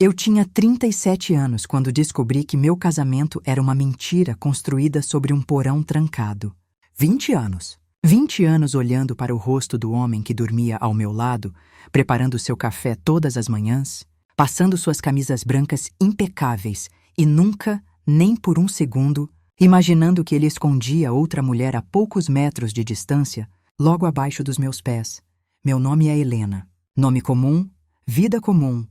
Eu tinha 37 anos quando descobri que meu casamento era uma mentira construída sobre um porão trancado. 20 anos. 20 anos olhando para o rosto do homem que dormia ao meu lado, preparando seu café todas as manhãs, passando suas camisas brancas impecáveis e nunca, nem por um segundo, imaginando que ele escondia outra mulher a poucos metros de distância, logo abaixo dos meus pés. Meu nome é Helena. Nome comum, vida comum,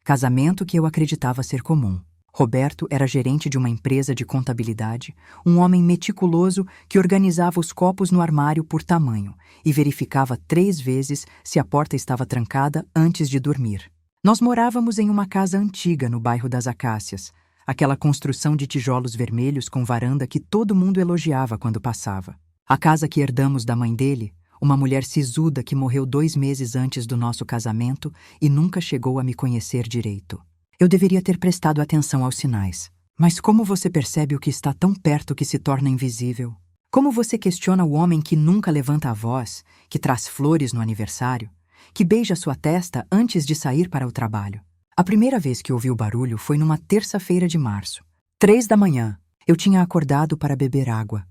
casamento que eu acreditava ser comum. Roberto era gerente de uma empresa de contabilidade, um homem meticuloso que organizava os copos no armário por tamanho e verificava 3 vezes se a porta estava trancada antes de dormir. Nós morávamos em uma casa antiga no bairro das Acácias, aquela construção de tijolos vermelhos com varanda que todo mundo elogiava quando passava. A casa que herdamos da mãe dele, uma mulher sisuda que morreu 2 meses antes do nosso casamento e nunca chegou a me conhecer direito. Eu deveria ter prestado atenção aos sinais. Mas como você percebe o que está tão perto que se torna invisível? Como você questiona o homem que nunca levanta a voz, que traz flores no aniversário, que beija sua testa antes de sair para o trabalho? A primeira vez que ouvi o barulho foi numa terça-feira de março. 3 da manhã. Eu tinha acordado para beber água,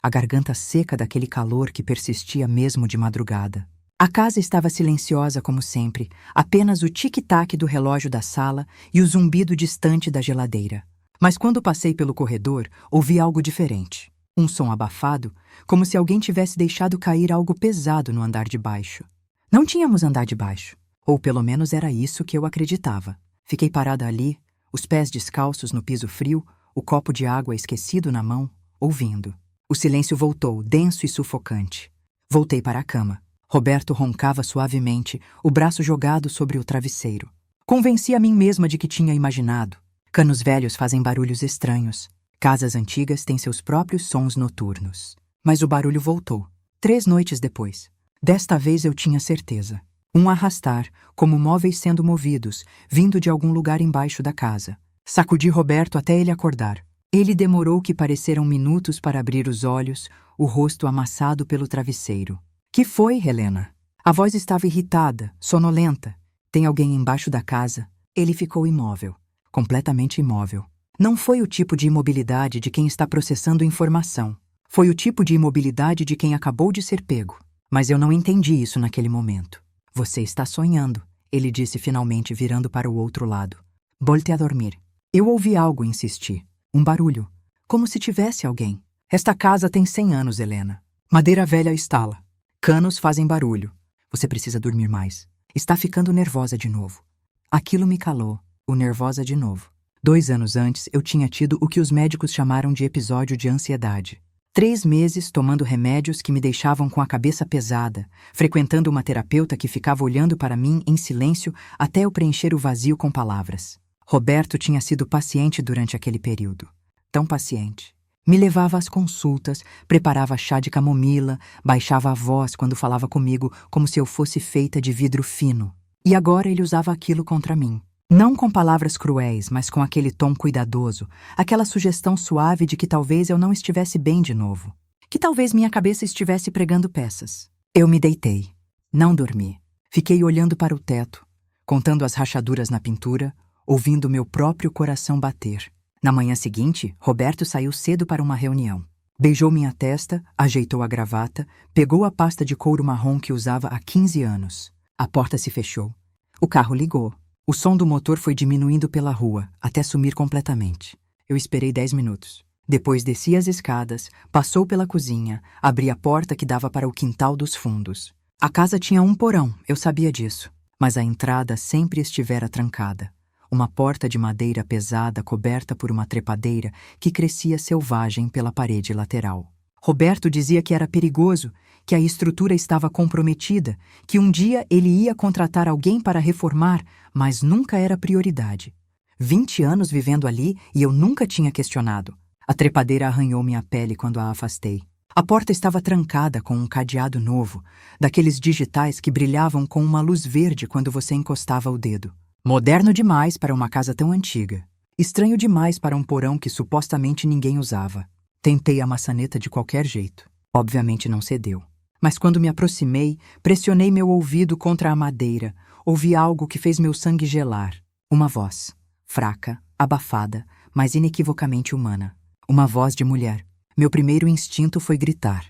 a garganta seca daquele calor que persistia mesmo de madrugada. A casa estava silenciosa como sempre, apenas o tic-tac do relógio da sala e o zumbido distante da geladeira. Mas quando passei pelo corredor, ouvi algo diferente. Um som abafado, como se alguém tivesse deixado cair algo pesado no andar de baixo. Não tínhamos andar de baixo, ou pelo menos era isso que eu acreditava. Fiquei parada ali, os pés descalços no piso frio, o copo de água esquecido na mão, ouvindo. O silêncio voltou, denso e sufocante. Voltei para a cama. Roberto roncava suavemente, o braço jogado sobre o travesseiro. Convenci a mim mesma de que tinha imaginado. Canos velhos fazem barulhos estranhos. Casas antigas têm seus próprios sons noturnos. Mas o barulho voltou. 3 noites depois. Desta vez eu tinha certeza. Um arrastar, como móveis sendo movidos, vindo de algum lugar embaixo da casa. Sacudi Roberto até ele acordar. Ele demorou que pareceram minutos para abrir os olhos, o rosto amassado pelo travesseiro. Que foi, Helena? A voz estava irritada, sonolenta. Tem alguém embaixo da casa? Ele ficou imóvel, completamente imóvel. Não foi o tipo de imobilidade de quem está processando informação. Foi o tipo de imobilidade de quem acabou de ser pego. Mas eu não entendi isso naquele momento. Você está sonhando, ele disse finalmente virando para o outro lado. Volte a dormir. Eu ouvi algo insistir. Um barulho. Como se tivesse alguém. Esta casa tem 100 anos, Helena. Madeira velha estala. Canos fazem barulho. Você precisa dormir mais. Está ficando nervosa de novo. Aquilo me calou. O nervosa de novo. 2 anos antes, eu tinha tido o que os médicos chamaram de episódio de ansiedade. 3 meses tomando remédios que me deixavam com a cabeça pesada, frequentando uma terapeuta que ficava olhando para mim em silêncio até eu preencher o vazio com palavras. Roberto tinha sido paciente durante aquele período. Tão paciente. Me levava às consultas, preparava chá de camomila, baixava a voz quando falava comigo como se eu fosse feita de vidro fino. E agora ele usava aquilo contra mim. Não com palavras cruéis, mas com aquele tom cuidadoso, aquela sugestão suave de que talvez eu não estivesse bem de novo. Que talvez minha cabeça estivesse pregando peças. Eu me deitei. Não dormi. Fiquei olhando para o teto, contando as rachaduras na pintura, ouvindo meu próprio coração bater. Na manhã seguinte, Roberto saiu cedo para uma reunião. Beijou minha testa, ajeitou a gravata, pegou a pasta de couro marrom que usava há 15 anos. A porta se fechou. O carro ligou. O som do motor foi diminuindo pela rua, até sumir completamente. Eu esperei 10 minutos. Depois desci as escadas, passou pela cozinha, abri a porta que dava para o quintal dos fundos. A casa tinha um porão, eu sabia disso. Mas a entrada sempre estivera trancada. Uma porta de madeira pesada coberta por uma trepadeira que crescia selvagem pela parede lateral. Roberto dizia que era perigoso, que a estrutura estava comprometida, que um dia ele ia contratar alguém para reformar, mas nunca era prioridade. 20 anos vivendo ali e eu nunca tinha questionado. A trepadeira arranhou minha pele quando a afastei. A porta estava trancada com um cadeado novo, daqueles digitais que brilhavam com uma luz verde quando você encostava o dedo. Moderno demais para uma casa tão antiga. Estranho demais para um porão que supostamente ninguém usava. Tentei a maçaneta de qualquer jeito. Obviamente não cedeu. Mas quando me aproximei, pressionei meu ouvido contra a madeira. Ouvi algo que fez meu sangue gelar. Uma voz. fraca, abafada, mas inequivocamente humana. Uma voz de mulher. Meu primeiro instinto foi gritar.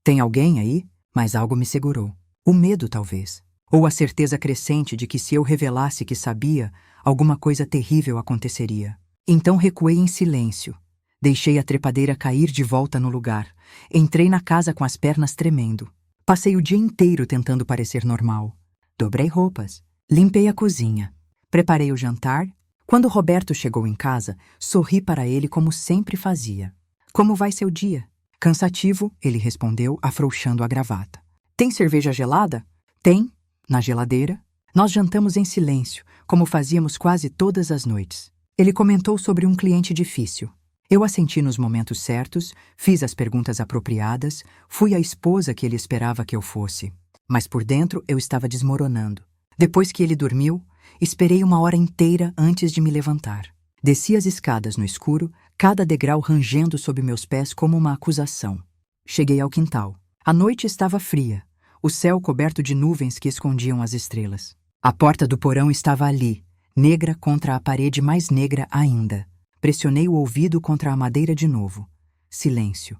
Tem alguém aí? Mas algo me segurou. O medo, talvez. Ou a certeza crescente de que se eu revelasse que sabia, alguma coisa terrível aconteceria. Então recuei em silêncio. Deixei a trepadeira cair de volta no lugar. Entrei na casa com as pernas tremendo. Passei o dia inteiro tentando parecer normal. Dobrei roupas. Limpei a cozinha. Preparei o jantar. Quando Roberto chegou em casa, sorri para ele como sempre fazia. Como vai seu dia? Cansativo, ele respondeu, afrouxando a gravata. Tem cerveja gelada? Tem. Na geladeira. Nós jantamos em silêncio, como fazíamos quase todas as noites. Ele comentou sobre um cliente difícil. Eu assenti nos momentos certos, fiz as perguntas apropriadas, fui a esposa que ele esperava que eu fosse. Mas por dentro eu estava desmoronando. Depois que ele dormiu, esperei 1 hora inteira antes de me levantar. Desci as escadas no escuro, cada degrau rangendo sob meus pés como uma acusação. Cheguei ao quintal. A noite estava fria, o céu coberto de nuvens que escondiam as estrelas. A porta do porão estava ali, negra contra a parede mais negra ainda. Pressionei o ouvido contra a madeira de novo. Silêncio.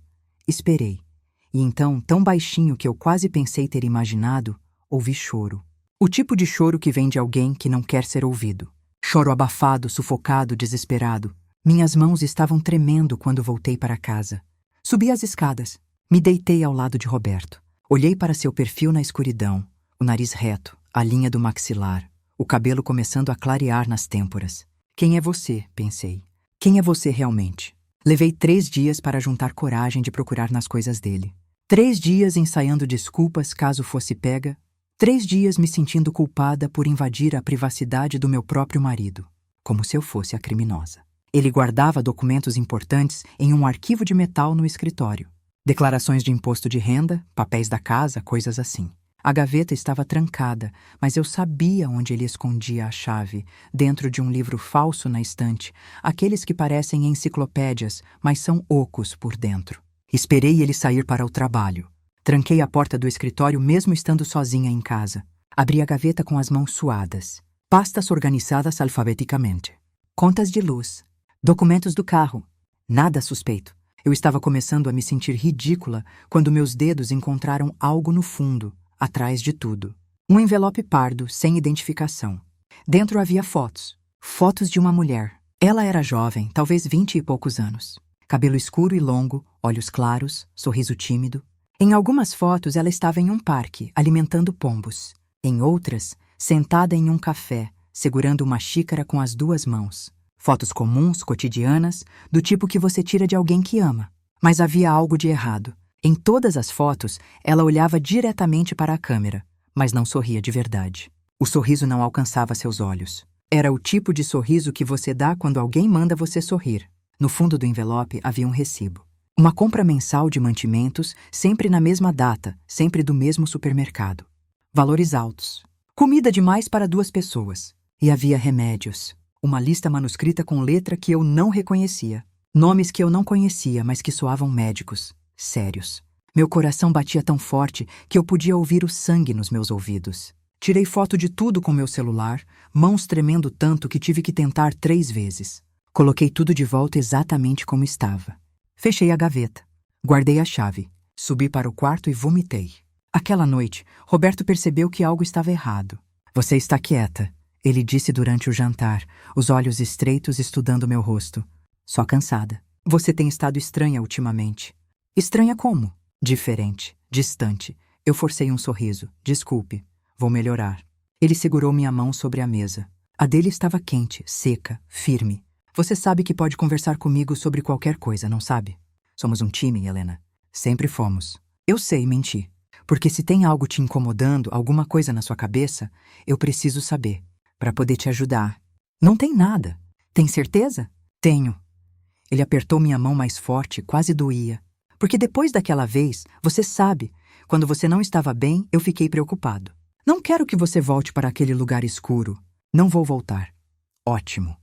Esperei. E então, tão baixinho que eu quase pensei ter imaginado, ouvi choro. O tipo de choro que vem de alguém que não quer ser ouvido. Choro abafado, sufocado, desesperado. Minhas mãos estavam tremendo quando voltei para casa. Subi as escadas. Me deitei ao lado de Roberto. Olhei para seu perfil na escuridão. O nariz reto, a linha do maxilar, o cabelo começando a clarear nas têmporas. Quem é você? Pensei. Quem é você realmente? Levei 3 dias para juntar coragem de procurar nas coisas dele. 3 dias ensaiando desculpas caso fosse pega. 3 dias me sentindo culpada por invadir a privacidade do meu próprio marido, como se eu fosse a criminosa. Ele guardava documentos importantes em um arquivo de metal no escritório. Declarações de imposto de renda, papéis da casa, coisas assim. A gaveta estava trancada, mas eu sabia onde ele escondia a chave, dentro de um livro falso na estante, aqueles que parecem enciclopédias, mas são ocos por dentro. Esperei ele sair para o trabalho. Tranquei a porta do escritório mesmo estando sozinha em casa. Abri a gaveta com as mãos suadas. Pastas organizadas alfabeticamente. Contas de luz. Documentos do carro. Nada suspeito. Eu estava começando a me sentir ridícula quando meus dedos encontraram algo no fundo, atrás de tudo. Um envelope pardo, sem identificação. Dentro havia fotos. Fotos de uma mulher. Ela era jovem, talvez 20 e poucos anos. Cabelo escuro e longo, olhos claros, sorriso tímido. Em algumas fotos ela estava em um parque, alimentando pombos. Em outras, sentada em um café, segurando uma xícara com as 2 mãos. Fotos comuns, cotidianas, do tipo que você tira de alguém que ama. Mas havia algo de errado. Em todas as fotos, ela olhava diretamente para a câmera, mas não sorria de verdade. O sorriso não alcançava seus olhos. Era o tipo de sorriso que você dá quando alguém manda você sorrir. No fundo do envelope havia um recibo. Uma compra mensal de mantimentos, sempre na mesma data, sempre do mesmo supermercado. Valores altos. Comida demais para 2 pessoas. E havia remédios. Uma lista manuscrita com letra que eu não reconhecia. Nomes que eu não conhecia, mas que soavam médicos, sérios. Meu coração batia tão forte que eu podia ouvir o sangue nos meus ouvidos. Tirei foto de tudo com meu celular, mãos tremendo tanto que tive que tentar 3 vezes. Coloquei tudo de volta exatamente como estava. Fechei a gaveta. Guardei a chave. Subi para o quarto e vomitei. Aquela noite, Roberto percebeu que algo estava errado. Você está quieta, ele disse durante o jantar, os olhos estreitos estudando meu rosto. Só cansada. Você tem estado estranha ultimamente. Estranha como? Diferente, distante. Eu forcei um sorriso. Desculpe. Vou melhorar. Ele segurou minha mão sobre a mesa. A dele estava quente, seca, firme. Você sabe que pode conversar comigo sobre qualquer coisa, não sabe? Somos um time, Helena. Sempre fomos. Eu sei, menti. Porque se tem algo te incomodando, alguma coisa na sua cabeça, eu preciso saber, para poder te ajudar. Não tem nada. Tem certeza? Tenho. Ele apertou minha mão mais forte, quase doía. Porque depois daquela vez, você sabe, quando você não estava bem, eu fiquei preocupado. Não quero que você volte para aquele lugar escuro. Não vou voltar. Ótimo.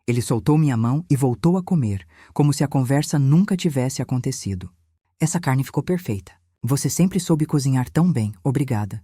Ele soltou minha mão e voltou a comer, como se a conversa nunca tivesse acontecido. Essa carne ficou perfeita. Você sempre soube cozinhar tão bem, obrigada.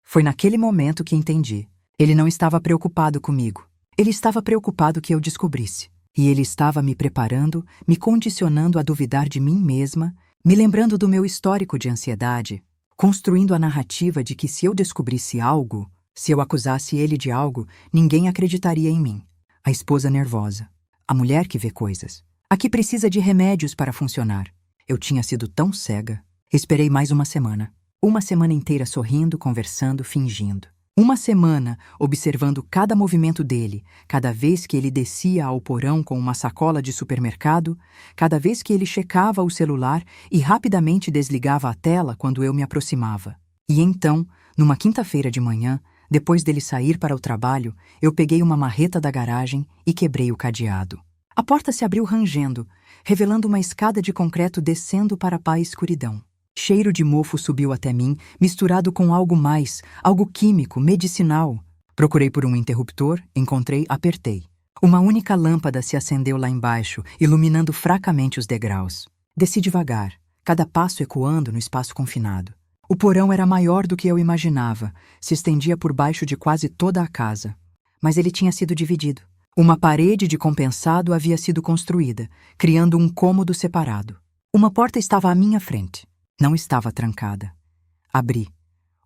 Foi naquele momento que entendi. Ele não estava preocupado comigo. Ele estava preocupado que eu descobrisse. E ele estava me preparando, me condicionando a duvidar de mim mesma, me lembrando do meu histórico de ansiedade, construindo a narrativa de que se eu descobrisse algo, se eu acusasse ele de algo, ninguém acreditaria em mim. A esposa nervosa. A mulher que vê coisas. A que precisa de remédios para funcionar. Eu tinha sido tão cega. Esperei mais uma semana. Uma semana inteira sorrindo, conversando, fingindo. Uma semana observando cada movimento dele, cada vez que ele descia ao porão com uma sacola de supermercado, cada vez que ele checava o celular e rapidamente desligava a tela quando eu me aproximava. E então, numa quinta-feira de manhã, depois dele sair para o trabalho, eu peguei uma marreta da garagem e quebrei o cadeado. A porta se abriu rangendo, revelando uma escada de concreto descendo para a escuridão. Cheiro de mofo subiu até mim, misturado com algo mais, algo químico, medicinal. Procurei por um interruptor, encontrei, apertei. Uma única lâmpada se acendeu lá embaixo, iluminando fracamente os degraus. Desci devagar, cada passo ecoando no espaço confinado. O porão era maior do que eu imaginava, se estendia por baixo de quase toda a casa. Mas ele tinha sido dividido. Uma parede de compensado havia sido construída, criando um cômodo separado. Uma porta estava à minha frente. Não estava trancada. Abri.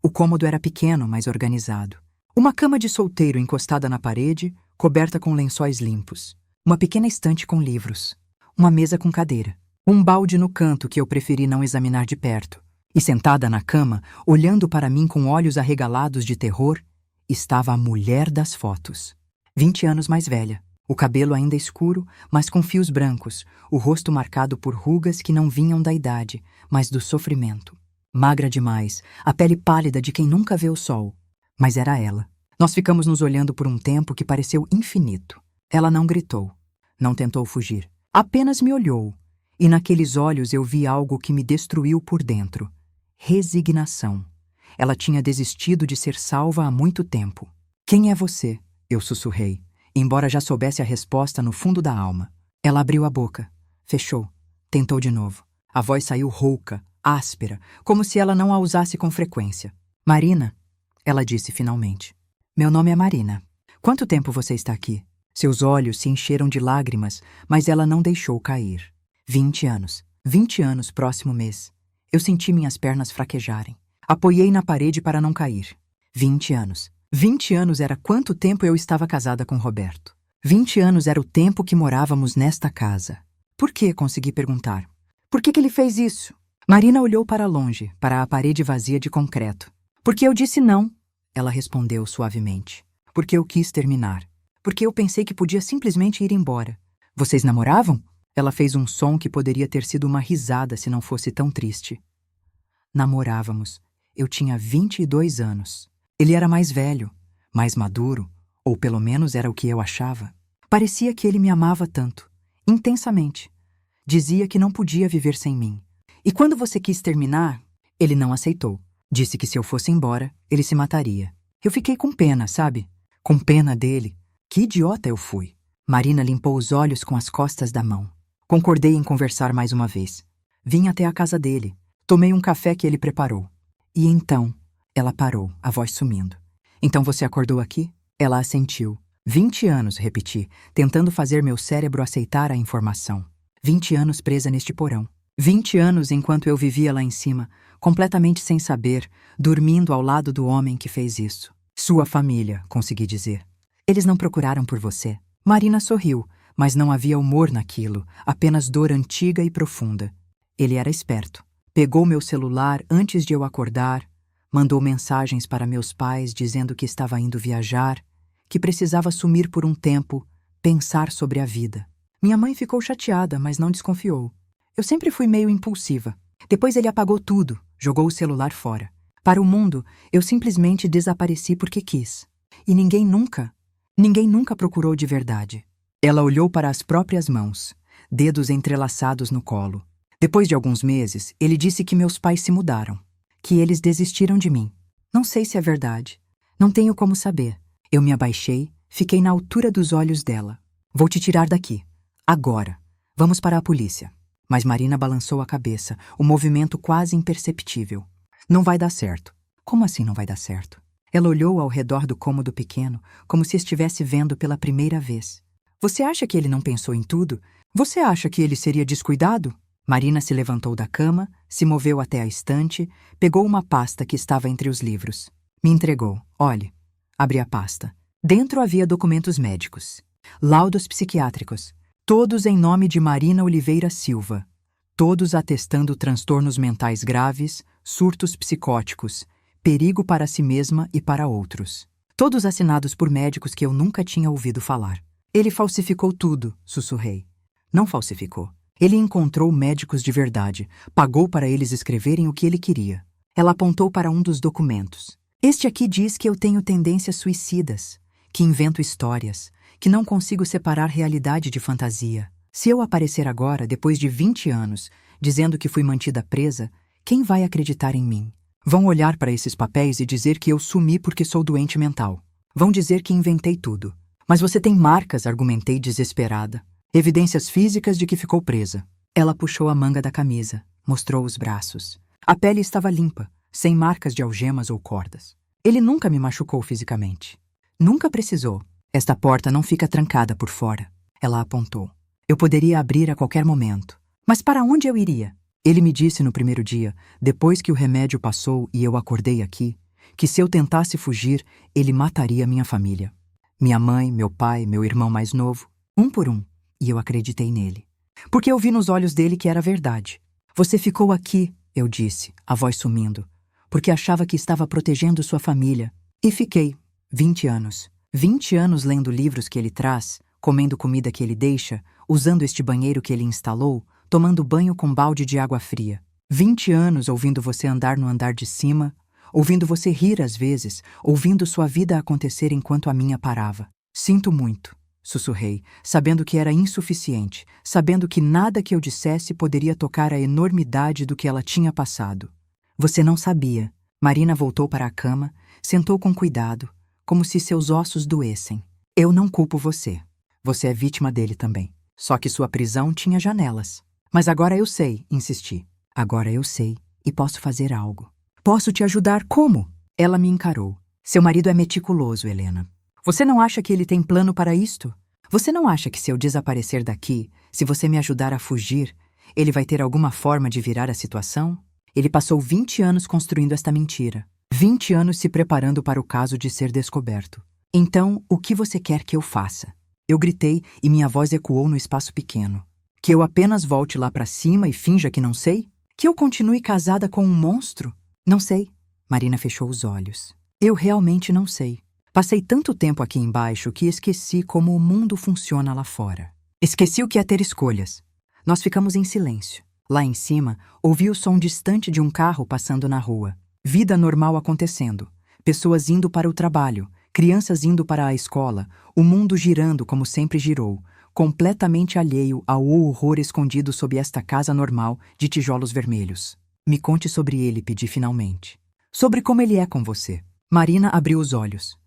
O cômodo era pequeno, mas organizado. Uma cama de solteiro encostada na parede, coberta com lençóis limpos. Uma pequena estante com livros. Uma mesa com cadeira. Um balde no canto que eu preferi não examinar de perto. E sentada na cama, olhando para mim com olhos arregalados de terror, estava a mulher das fotos. 20 anos mais velha. O cabelo ainda escuro, mas com fios brancos, o rosto marcado por rugas que não vinham da idade, mas do sofrimento. Magra demais, a pele pálida de quem nunca vê o sol. Mas era ela. Nós ficamos nos olhando por um tempo que pareceu infinito. Ela não gritou, não tentou fugir. Apenas me olhou, e naqueles olhos eu vi algo que me destruiu por dentro. Resignação. Ela tinha desistido de ser salva há muito tempo. "Quem é você?" eu sussurrei, embora já soubesse a resposta no fundo da alma. Ela abriu a boca, fechou, tentou de novo. A voz saiu rouca, áspera, como se ela não a usasse com frequência. "Marina", ela disse finalmente. "Meu nome é Marina. Quanto tempo você está aqui?" Seus olhos se encheram de lágrimas, mas ela não deixou cair. 20 anos. 20 anos próximo mês. Eu senti minhas pernas fraquejarem. Apoiei na parede para não cair. 20 anos. 20 anos era quanto tempo eu estava casada com Roberto. 20 anos era o tempo que morávamos nesta casa. "Por que?", consegui perguntar. "Por que ele fez isso?" Marina olhou para longe, para a parede vazia de concreto. "Porque eu disse não", ela respondeu suavemente. "Porque eu quis terminar. Porque eu pensei que podia simplesmente ir embora." "Vocês namoravam?" Ela fez um som que poderia ter sido uma risada se não fosse tão triste. Namorávamos. Eu tinha 22 anos. Ele era mais velho, mais maduro, ou pelo menos era o que eu achava. Parecia que ele me amava tanto, intensamente. Dizia que não podia viver sem mim. E quando você quis terminar, ele não aceitou. Disse que se eu fosse embora, ele se mataria. Eu fiquei com pena, sabe? Com pena dele. Que idiota eu fui. Marina limpou os olhos com as costas da mão. Concordei em conversar mais uma vez. Vim até a casa dele. Tomei um café que ele preparou. E então, ela parou, a voz sumindo. "Então você acordou aqui?" Ela assentiu. 20 anos, repeti, tentando fazer meu cérebro aceitar a informação. 20 anos presa neste porão. 20 anos enquanto eu vivia lá em cima, completamente sem saber, dormindo ao lado do homem que fez isso. "Sua família", consegui dizer. "Eles não procuraram por você?" Marina sorriu, mas não havia humor naquilo, apenas dor antiga e profunda. Ele era esperto. Pegou meu celular antes de eu acordar, mandou mensagens para meus pais dizendo que estava indo viajar, que precisava sumir por um tempo, pensar sobre a vida. Minha mãe ficou chateada, mas não desconfiou. Eu sempre fui meio impulsiva. Depois ele apagou tudo, jogou o celular fora. Para o mundo, eu simplesmente desapareci porque quis. E ninguém nunca procurou de verdade. Ela olhou para as próprias mãos, dedos entrelaçados no colo. Depois de alguns meses, ele disse que meus pais se mudaram, que eles desistiram de mim. Não sei se é verdade. Não tenho como saber. Eu me abaixei, fiquei na altura dos olhos dela. "Vou te tirar daqui. Agora. Vamos para a polícia." Mas Marina balançou a cabeça, o movimento quase imperceptível. "Não vai dar certo." "Como assim não vai dar certo?" Ela olhou ao redor do cômodo pequeno, como se estivesse vendo pela primeira vez. Você acha que ele não pensou em tudo? Você acha que ele seria descuidado? Marina se levantou da cama, se moveu até a estante, pegou uma pasta que estava entre os livros. Me entregou. Olhe. Abri a pasta. Dentro havia documentos médicos. Laudos psiquiátricos. Todos em nome de Marina Oliveira Silva. Todos atestando transtornos mentais graves, surtos psicóticos, perigo para si mesma e para outros. Todos assinados por médicos que eu nunca tinha ouvido falar. Ele falsificou tudo, sussurrei. Não falsificou. Ele encontrou médicos de verdade, pagou para eles escreverem o que ele queria. Ela apontou para um dos documentos. Este aqui diz que eu tenho tendências suicidas, que invento histórias, que não consigo separar realidade de fantasia. Se eu aparecer agora, depois de 20 anos, dizendo que fui mantida presa, quem vai acreditar em mim? Vão olhar para esses papéis e dizer que eu sumi porque sou doente mental. Vão dizer que inventei tudo. Mas você tem marcas, argumentei desesperada. Evidências físicas de que ficou presa. Ela puxou a manga da camisa, mostrou os braços. A pele estava limpa, sem marcas de algemas ou cordas. Ele nunca me machucou fisicamente. Nunca precisou. Esta porta não fica trancada por fora. Ela apontou. Eu poderia abrir a qualquer momento. Mas para onde eu iria? Ele me disse no primeiro dia, depois que o remédio passou e eu acordei aqui, que se eu tentasse fugir, ele mataria minha família. Minha mãe, meu pai, meu irmão mais novo, um por um. E eu acreditei nele. Porque eu vi nos olhos dele que era verdade. Você ficou aqui, eu disse, a voz sumindo, porque achava que estava protegendo sua família. E fiquei. 20 anos. 20 anos lendo livros que ele traz, comendo comida que ele deixa, usando este banheiro que ele instalou, tomando banho com balde de água fria. 20 anos ouvindo você andar no andar de cima, ouvindo você rir às vezes, ouvindo sua vida acontecer enquanto a minha parava. Sinto muito. Sussurrei, sabendo que era insuficiente, sabendo que nada que eu dissesse poderia tocar a enormidade do que ela tinha passado. Você não sabia. Marina voltou para a cama, sentou com cuidado, como se seus ossos doessem. Eu não culpo você. Você é vítima dele também. Só que sua prisão tinha janelas. Mas agora eu sei, insisti. Agora eu sei e posso fazer algo. Posso te ajudar como? Ela me encarou. Seu marido é meticuloso, Helena. Você não acha que ele tem plano para isto? Você não acha que se eu desaparecer daqui, se você me ajudar a fugir, ele vai ter alguma forma de virar a situação? Ele passou 20 anos construindo esta mentira. 20 anos se preparando para o caso de ser descoberto. Então, o que você quer que eu faça? Eu gritei e minha voz ecoou no espaço pequeno. Que eu apenas volte lá para cima e finja que não sei? Que eu continue casada com um monstro? Não sei. Marina fechou os olhos. Eu realmente não sei. Passei tanto tempo aqui embaixo que esqueci como o mundo funciona lá fora. Esqueci o que é ter escolhas. Nós ficamos em silêncio. Lá em cima, ouvi o som distante de um carro passando na rua. Vida normal acontecendo. Pessoas indo para o trabalho, crianças indo para a escola, o mundo girando como sempre girou, completamente alheio ao horror escondido sob esta casa normal de tijolos vermelhos. Me conte sobre ele, pedi finalmente. Sobre como ele é com você. Marina abriu os olhos.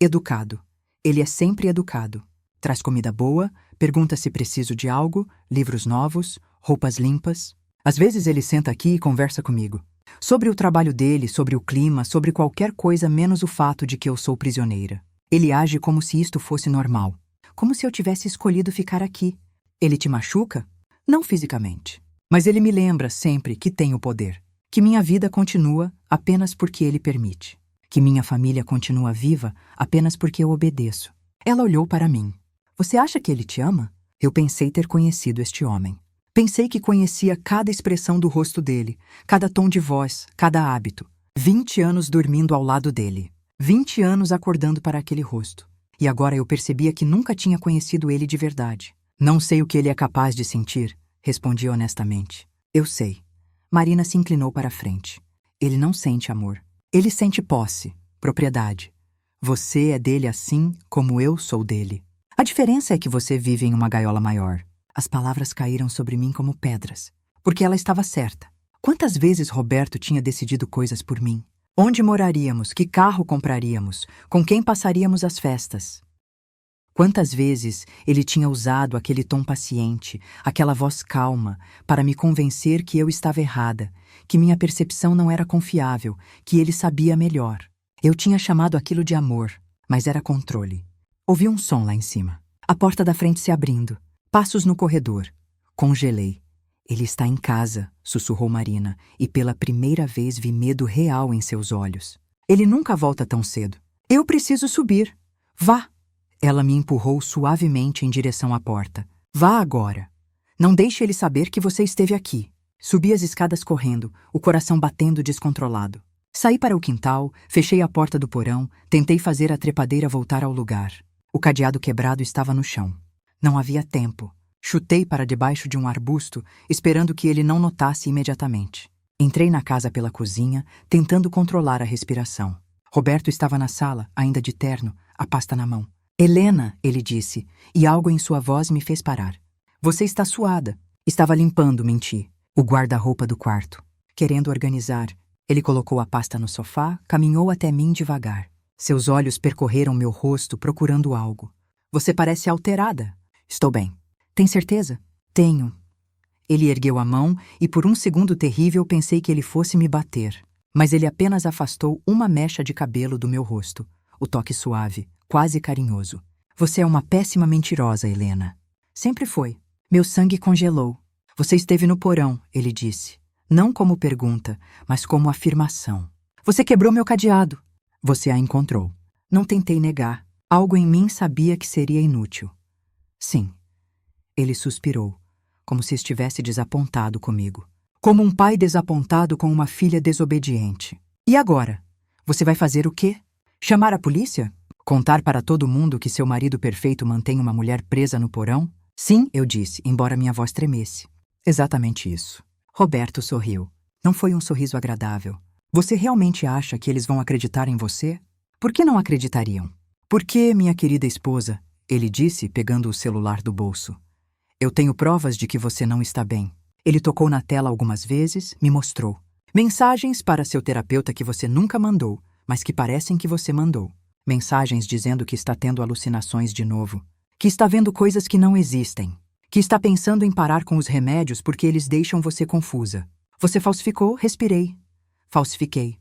Educado. Ele é sempre educado. Traz comida boa, pergunta se preciso de algo, livros novos, roupas limpas. Às vezes ele senta aqui e conversa comigo. Sobre o trabalho dele, sobre o clima, sobre qualquer coisa menos o fato de que eu sou prisioneira. Ele age como se isto fosse normal. Como se eu tivesse escolhido ficar aqui. Ele te machuca? Não fisicamente. Mas ele me lembra sempre que tenho poder. Que minha vida continua apenas porque ele permite. Que minha família continua viva apenas porque eu obedeço. Ela olhou para mim. Você acha que ele te ama? Eu pensei ter conhecido este homem. Pensei que conhecia cada expressão do rosto dele, cada tom de voz, cada hábito. 20 anos dormindo ao lado dele. 20 anos acordando para aquele rosto. E agora eu percebia que nunca tinha conhecido ele de verdade. Não sei o que ele é capaz de sentir, respondi honestamente. Eu sei. Marina se inclinou para a frente. Ele não sente amor. Ele sente posse, propriedade. Você é dele assim como eu sou dele. A diferença é que você vive em uma gaiola maior. As palavras caíram sobre mim como pedras, porque ela estava certa. Quantas vezes Roberto tinha decidido coisas por mim? Onde moraríamos? Que carro compraríamos? Com quem passaríamos as festas? Quantas vezes ele tinha usado aquele tom paciente, aquela voz calma, para me convencer que eu estava errada, que minha percepção não era confiável, que ele sabia melhor. Eu tinha chamado aquilo de amor, mas era controle. Ouvi um som lá em cima. A porta da frente se abrindo. Passos no corredor. Congelei. Ele está em casa, sussurrou Marina, e pela primeira vez vi medo real em seus olhos. Ele nunca volta tão cedo. Eu preciso subir. Vá. Ela me empurrou suavemente em direção à porta. Vá agora. Não deixe ele saber que você esteve aqui. Subi as escadas correndo, o coração batendo descontrolado. Saí para o quintal, fechei a porta do porão, tentei fazer a trepadeira voltar ao lugar. O cadeado quebrado estava no chão. Não havia tempo. Chutei para debaixo de um arbusto, esperando que ele não notasse imediatamente. Entrei na casa pela cozinha, tentando controlar a respiração. Roberto estava na sala, ainda de terno, a pasta na mão. Helena, ele disse, e algo em sua voz me fez parar. Você está suada. Estava limpando, menti. O guarda-roupa do quarto. Querendo organizar, ele colocou a pasta no sofá, caminhou até mim devagar. Seus olhos percorreram meu rosto procurando algo. Você parece alterada. Estou bem. Tem certeza? Tenho. Ele ergueu a mão e por um segundo terrível pensei que ele fosse me bater. Mas ele apenas afastou uma mecha de cabelo do meu rosto. O toque suave, quase carinhoso. Você é uma péssima mentirosa, Helena. Sempre foi. Meu sangue congelou. Você esteve no porão, ele disse. Não como pergunta, mas como afirmação. Você quebrou meu cadeado. Você a encontrou. Não tentei negar. Algo em mim sabia que seria inútil. Sim. Ele suspirou, como se estivesse desapontado comigo. Como um pai desapontado com uma filha desobediente. E agora? Você vai fazer o quê? Chamar a polícia? Contar para todo mundo que seu marido perfeito mantém uma mulher presa no porão? Sim, eu disse, embora minha voz tremesse. Exatamente isso. Roberto sorriu. Não foi um sorriso agradável. Você realmente acha que eles vão acreditar em você? Por que não acreditariam? Por que, minha querida esposa? Ele disse, pegando o celular do bolso. Eu tenho provas de que você não está bem. Ele tocou na tela algumas vezes, me mostrou. Mensagens para seu terapeuta que você nunca mandou, mas que parecem que você mandou. Mensagens dizendo que está tendo alucinações de novo. Que está vendo coisas que não existem. Que está pensando em parar com os remédios porque eles deixam você confusa. Você falsificou? Respirei. Falsifiquei.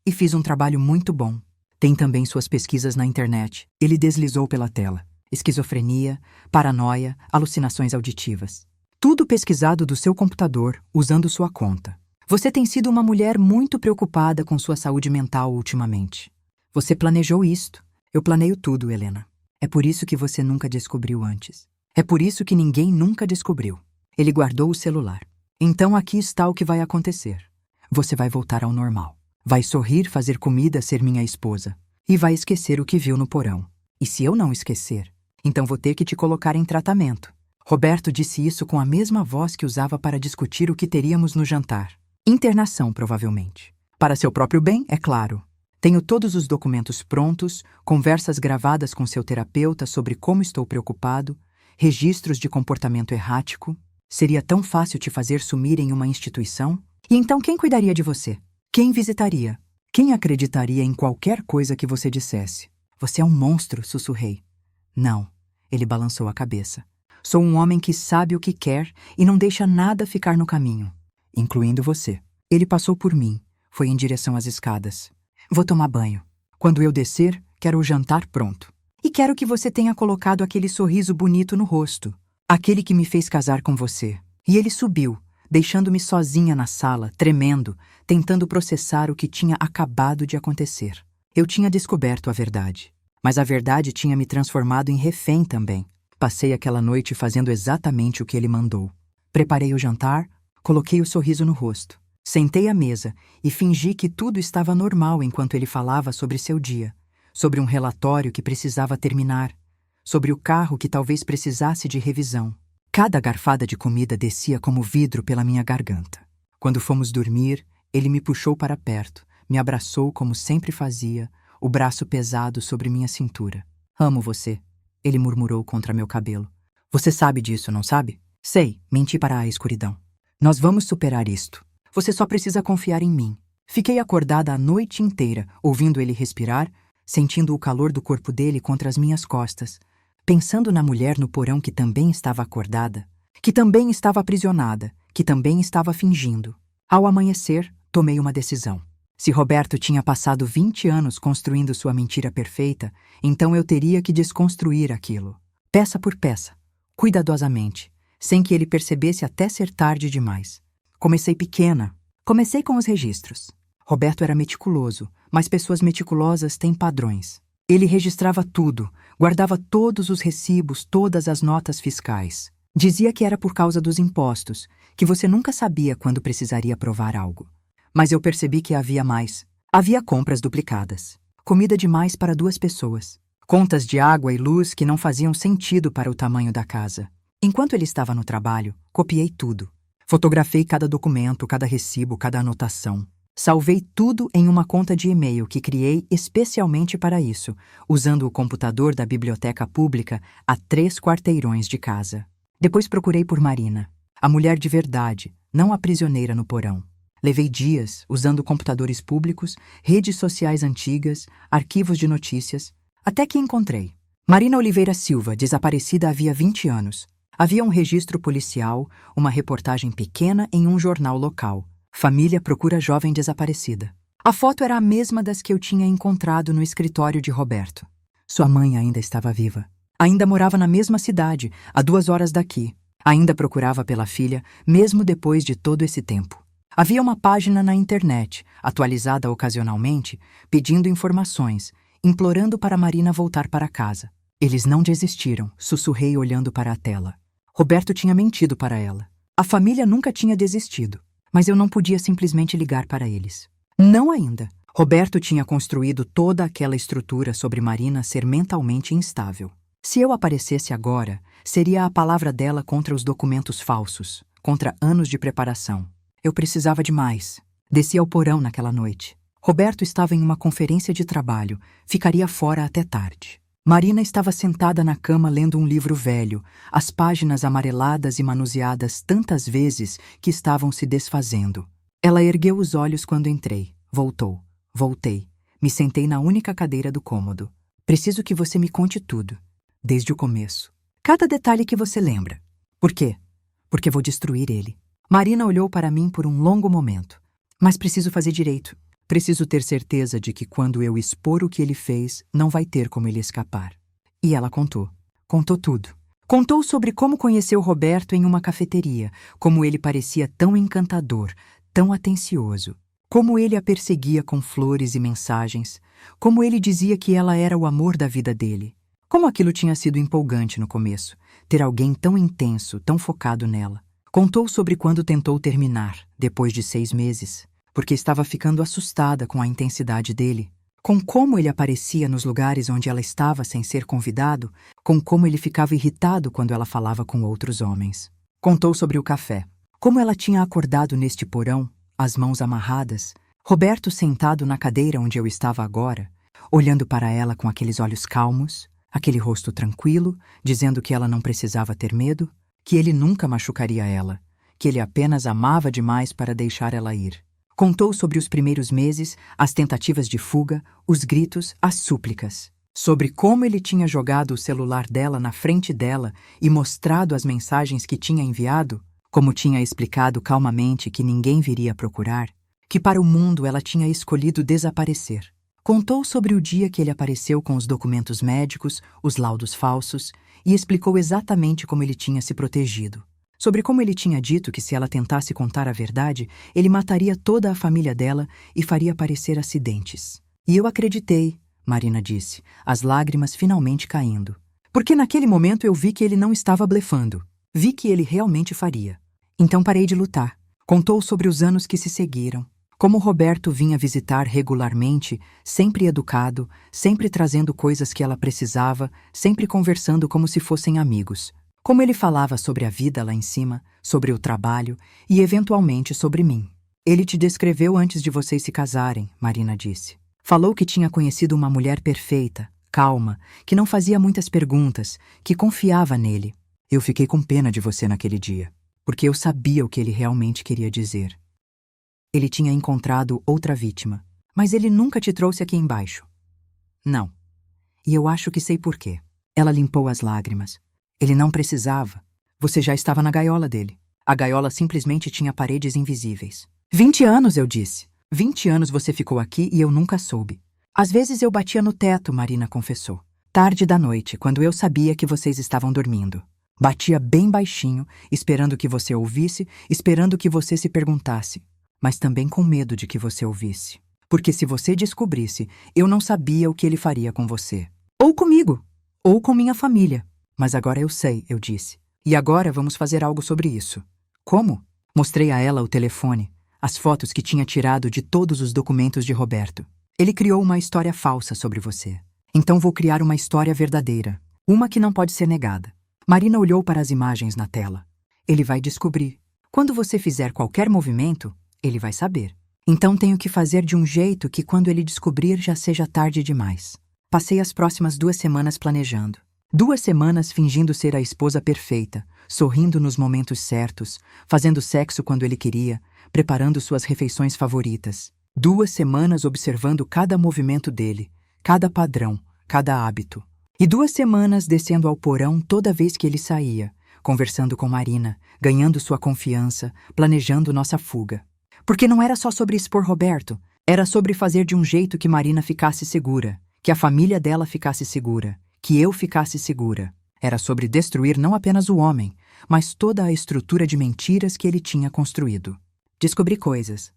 E fiz um trabalho muito bom. Tem também suas pesquisas na internet. Ele deslizou pela tela. Esquizofrenia, paranoia, alucinações auditivas. Tudo pesquisado do seu computador, usando sua conta. Você tem sido uma mulher muito preocupada com sua saúde mental ultimamente. Você planejou isto. Eu planeio tudo, Helena. É por isso que você nunca descobriu antes. É por isso que ninguém nunca descobriu. Ele guardou o celular. Então aqui está o que vai acontecer. Você vai voltar ao normal. Vai sorrir, fazer comida, ser minha esposa. E vai esquecer o que viu no porão. E se eu não esquecer, então vou ter que te colocar em tratamento. Roberto disse isso com a mesma voz que usava para discutir o que teríamos no jantar. Internação, provavelmente. Para seu próprio bem, é claro. Tenho todos os documentos prontos, conversas gravadas com seu terapeuta sobre como estou preocupado, registros de comportamento errático. Seria tão fácil te fazer sumir em uma instituição? E então quem cuidaria de você? Quem visitaria? Quem acreditaria em qualquer coisa que você dissesse? Você é um monstro, sussurrei. Não, ele balançou a cabeça. Sou um homem que sabe o que quer e não deixa nada ficar no caminho, incluindo você. Ele passou por mim, foi em direção às escadas. Vou tomar banho. Quando eu descer, quero o jantar pronto. E quero que você tenha colocado aquele sorriso bonito no rosto. Aquele que me fez casar com você. E ele subiu, deixando-me sozinha na sala, tremendo, tentando processar o que tinha acabado de acontecer. Eu tinha descoberto a verdade. Mas a verdade tinha me transformado em refém também. Passei aquela noite fazendo exatamente o que ele mandou. Preparei o jantar, coloquei o sorriso no rosto. Sentei à mesa e fingi que tudo estava normal enquanto ele falava sobre seu dia, sobre um relatório que precisava terminar, sobre o carro que talvez precisasse de revisão. Cada garfada de comida descia como vidro pela minha garganta. Quando fomos dormir, ele me puxou para perto, me abraçou como sempre fazia, o braço pesado sobre minha cintura. Amo você, ele murmurou contra meu cabelo. Você sabe disso, não sabe? Sei, menti para a escuridão. Nós vamos superar isto. Você só precisa confiar em mim. Fiquei acordada a noite inteira, ouvindo ele respirar, sentindo o calor do corpo dele contra as minhas costas, pensando na mulher no porão que também estava acordada, que também estava aprisionada, que também estava fingindo. Ao amanhecer, tomei uma decisão. Se Roberto tinha passado 20 anos construindo sua mentira perfeita, então eu teria que desconstruir aquilo, peça por peça, cuidadosamente, sem que ele percebesse até ser tarde demais. Comecei pequena. Comecei com os registros. Roberto era meticuloso, mas pessoas meticulosas têm padrões. Ele registrava tudo, guardava todos os recibos, todas as notas fiscais. Dizia que era por causa dos impostos, que você nunca sabia quando precisaria provar algo. Mas eu percebi que havia mais. Havia compras duplicadas. Comida demais para 2 pessoas. Contas de água e luz que não faziam sentido para o tamanho da casa. Enquanto ele estava no trabalho, copiei tudo. Fotografei cada documento, cada recibo, cada anotação. Salvei tudo em uma conta de e-mail que criei especialmente para isso, usando o computador da biblioteca pública a 3 quarteirões de casa. Depois procurei por Marina, a mulher de verdade, não a prisioneira no porão. Levei dias usando computadores públicos, redes sociais antigas, arquivos de notícias, até que encontrei. Marina Oliveira Silva, desaparecida havia 20 anos. Havia um registro policial, uma reportagem pequena em um jornal local. Família procura jovem desaparecida. A foto era a mesma das que eu tinha encontrado no escritório de Roberto. Sua mãe ainda estava viva. Ainda morava na mesma cidade, a 2 horas daqui. Ainda procurava pela filha, mesmo depois de todo esse tempo. Havia uma página na internet, atualizada ocasionalmente, pedindo informações, implorando para Marina voltar para casa. Eles não desistiram, sussurrei olhando para a tela. Roberto tinha mentido para ela. A família nunca tinha desistido. Mas eu não podia simplesmente ligar para eles. Não ainda. Roberto tinha construído toda aquela estrutura sobre Marina ser mentalmente instável. Se eu aparecesse agora, seria a palavra dela contra os documentos falsos, contra anos de preparação. Eu precisava de mais. Desci ao porão naquela noite. Roberto estava em uma conferência de trabalho, ficaria fora até tarde. Marina estava sentada na cama lendo um livro velho, as páginas amareladas e manuseadas tantas vezes que estavam se desfazendo. Ela ergueu os olhos quando entrei. Voltou. Voltei. Me sentei na única cadeira do cômodo. Preciso que você me conte tudo, desde o começo. Cada detalhe que você lembra. Por quê? Porque vou destruir ele. Marina olhou para mim por um longo momento. Mas preciso fazer direito. Preciso ter certeza de que quando eu expor o que ele fez, não vai ter como ele escapar. E ela contou. Contou tudo. Contou sobre como conheceu Roberto em uma cafeteria, como ele parecia tão encantador, tão atencioso, como ele a perseguia com flores e mensagens, como ele dizia que ela era o amor da vida dele. Como aquilo tinha sido empolgante no começo, ter alguém tão intenso, tão focado nela. Contou sobre quando tentou terminar, depois de 6 meses. Porque estava ficando assustada com a intensidade dele, com como ele aparecia nos lugares onde ela estava sem ser convidado, com como ele ficava irritado quando ela falava com outros homens. Contou sobre o café, como ela tinha acordado neste porão, as mãos amarradas, Roberto sentado na cadeira onde eu estava agora, olhando para ela com aqueles olhos calmos, aquele rosto tranquilo, dizendo que ela não precisava ter medo, que ele nunca machucaria ela, que ele apenas amava demais para deixar ela ir. Contou sobre os primeiros meses, as tentativas de fuga, os gritos, as súplicas. Sobre como ele tinha jogado o celular dela na frente dela e mostrado as mensagens que tinha enviado, como tinha explicado calmamente que ninguém viria procurar, que para o mundo ela tinha escolhido desaparecer. Contou sobre o dia que ele apareceu com os documentos médicos, os laudos falsos, e explicou exatamente como ele tinha se protegido. Sobre como ele tinha dito que se ela tentasse contar a verdade, ele mataria toda a família dela e faria aparecer acidentes. E eu acreditei, Marina disse, as lágrimas finalmente caindo. Porque naquele momento eu vi que ele não estava blefando. Vi que ele realmente faria. Então parei de lutar. Contou sobre os anos que se seguiram. Como Roberto vinha visitar regularmente, sempre educado, sempre trazendo coisas que ela precisava, sempre conversando como se fossem amigos. Como ele falava sobre a vida lá em cima, sobre o trabalho e, eventualmente, sobre mim. Ele te descreveu antes de vocês se casarem, Marina disse. Falou que tinha conhecido uma mulher perfeita, calma, que não fazia muitas perguntas, que confiava nele. Eu fiquei com pena de você naquele dia, porque eu sabia o que ele realmente queria dizer. Ele tinha encontrado outra vítima, mas ele nunca te trouxe aqui embaixo. Não. E eu acho que sei por quê. Ela limpou as lágrimas. Ele não precisava. Você já estava na gaiola dele. A gaiola simplesmente tinha paredes invisíveis. 20 anos, eu disse. 20 anos você ficou aqui e eu nunca soube. Às vezes eu batia no teto, Marina confessou. Tarde da noite, quando eu sabia que vocês estavam dormindo. Batia bem baixinho, esperando que você ouvisse, esperando que você se perguntasse. Mas também com medo de que você ouvisse. Porque se você descobrisse, eu não sabia o que ele faria com você. Ou comigo, ou com minha família. Mas agora eu sei, eu disse. E agora vamos fazer algo sobre isso. Como? Mostrei a ela o telefone, as fotos que tinha tirado de todos os documentos de Roberto. Ele criou uma história falsa sobre você. Então vou criar uma história verdadeira, uma que não pode ser negada. Marina olhou para as imagens na tela. Ele vai descobrir. Quando você fizer qualquer movimento, ele vai saber. Então tenho que fazer de um jeito que quando ele descobrir já seja tarde demais. Passei as próximas 2 semanas planejando. 2 semanas fingindo ser a esposa perfeita, sorrindo nos momentos certos, fazendo sexo quando ele queria, preparando suas refeições favoritas. 2 semanas observando cada movimento dele, cada padrão, cada hábito. E 2 semanas descendo ao porão toda vez que ele saía, conversando com Marina, ganhando sua confiança, planejando nossa fuga. Porque não era só sobre expor Roberto, era sobre fazer de um jeito que Marina ficasse segura, que a família dela ficasse segura, que eu ficasse segura. Era sobre destruir não apenas o homem, mas toda a estrutura de mentiras que ele tinha construído. Descobri coisas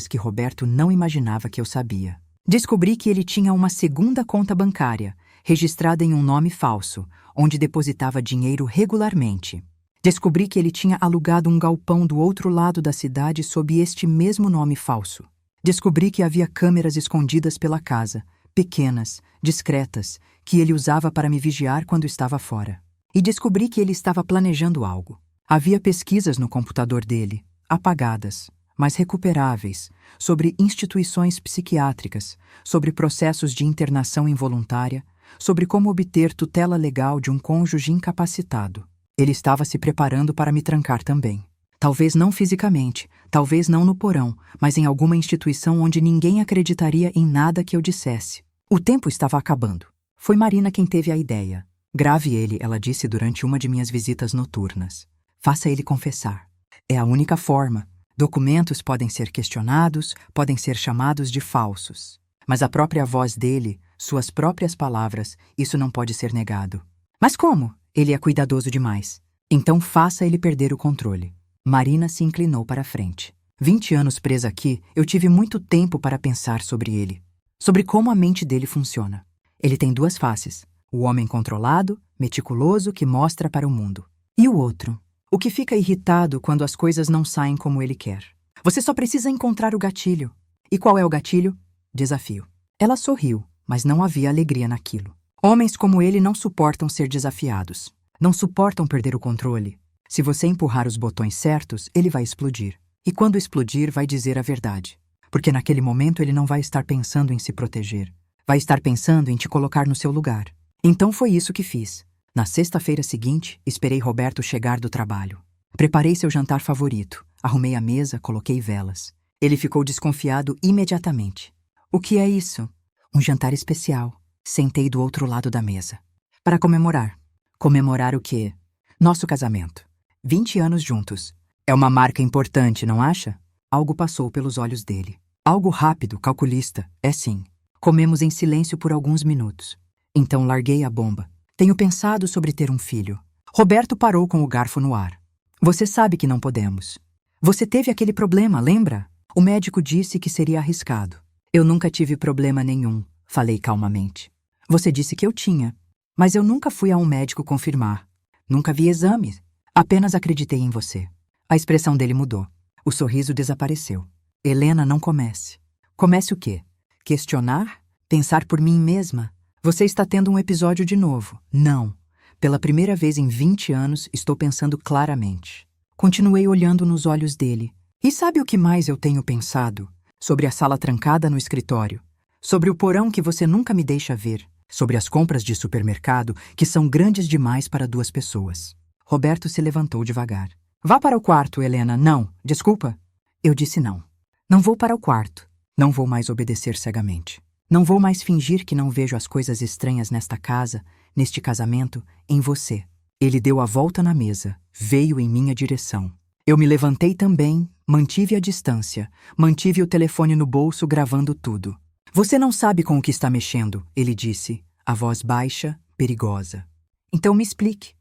que Roberto não imaginava que eu sabia. Descobri que ele tinha uma segunda conta bancária, registrada em um nome falso, onde depositava dinheiro regularmente. Descobri que ele tinha alugado um galpão do outro lado da cidade sob este mesmo nome falso. Descobri que havia câmeras escondidas pela casa, pequenas, discretas, que ele usava para me vigiar quando estava fora. E descobri que ele estava planejando algo. Havia pesquisas no computador dele, apagadas, mas recuperáveis, sobre instituições psiquiátricas, sobre processos de internação involuntária, sobre como obter tutela legal de um cônjuge incapacitado. Ele estava se preparando para me trancar também. Talvez não fisicamente, talvez não no porão, mas em alguma instituição onde ninguém acreditaria em nada que eu dissesse. O tempo estava acabando. Foi Marina quem teve a ideia. Grave ele, ela disse durante uma de minhas visitas noturnas. Faça ele confessar. É a única forma. Documentos podem ser questionados, podem ser chamados de falsos. Mas a própria voz dele, suas próprias palavras, isso não pode ser negado. Mas como? Ele é cuidadoso demais. Então faça ele perder o controle. Marina se inclinou para a frente. 20 anos presa aqui, eu tive muito tempo para pensar sobre ele. Sobre como a mente dele funciona. Ele tem 2 faces. O homem controlado, meticuloso, que mostra para o mundo. E o outro, o que fica irritado quando as coisas não saem como ele quer. Você só precisa encontrar o gatilho. E qual é o gatilho? Desafio. Ela sorriu, mas não havia alegria naquilo. Homens como ele não suportam ser desafiados. Não suportam perder o controle. Se você empurrar os botões certos, ele vai explodir. E quando explodir, vai dizer a verdade. Porque naquele momento ele não vai estar pensando em se proteger. Vai estar pensando em te colocar no seu lugar. Então foi isso que fiz. Na sexta-feira seguinte, esperei Roberto chegar do trabalho. Preparei seu jantar favorito. Arrumei a mesa, coloquei velas. Ele ficou desconfiado imediatamente. O que é isso? Um jantar especial. Sentei do outro lado da mesa. Para comemorar. Comemorar o quê? Nosso casamento. 20 anos juntos. É uma marca importante, não acha? Algo passou pelos olhos dele. Algo rápido, calculista. É sim. Comemos em silêncio por alguns minutos. Então larguei a bomba. Tenho pensado sobre ter um filho. Roberto parou com o garfo no ar. Você sabe que não podemos. Você teve aquele problema, lembra? O médico disse que seria arriscado. Eu nunca tive problema nenhum, falei calmamente. Você disse que eu tinha, mas eu nunca fui a um médico confirmar. Nunca vi exame. Apenas acreditei em você. A expressão dele mudou. O sorriso desapareceu. Helena, não comece. Comece o quê? Questionar? Pensar por mim mesma? Você está tendo um episódio de novo. Não. Pela primeira vez em 20 anos, estou pensando claramente. Continuei olhando nos olhos dele. E sabe o que mais eu tenho pensado? Sobre a sala trancada no escritório. Sobre o porão que você nunca me deixa ver. Sobre as compras de supermercado que são grandes demais para 2 pessoas. Roberto se levantou devagar. Vá para o quarto, Helena. Não, desculpa. Eu disse não. Não vou para o quarto. Não vou mais obedecer cegamente. Não vou mais fingir que não vejo as coisas estranhas nesta casa, neste casamento, em você. Ele deu a volta na mesa, veio em minha direção. Eu me levantei também, Mantive a distância, mantive o telefone no bolso gravando tudo. Você não sabe com o que está mexendo, ele disse, a voz baixa, perigosa. Então me explique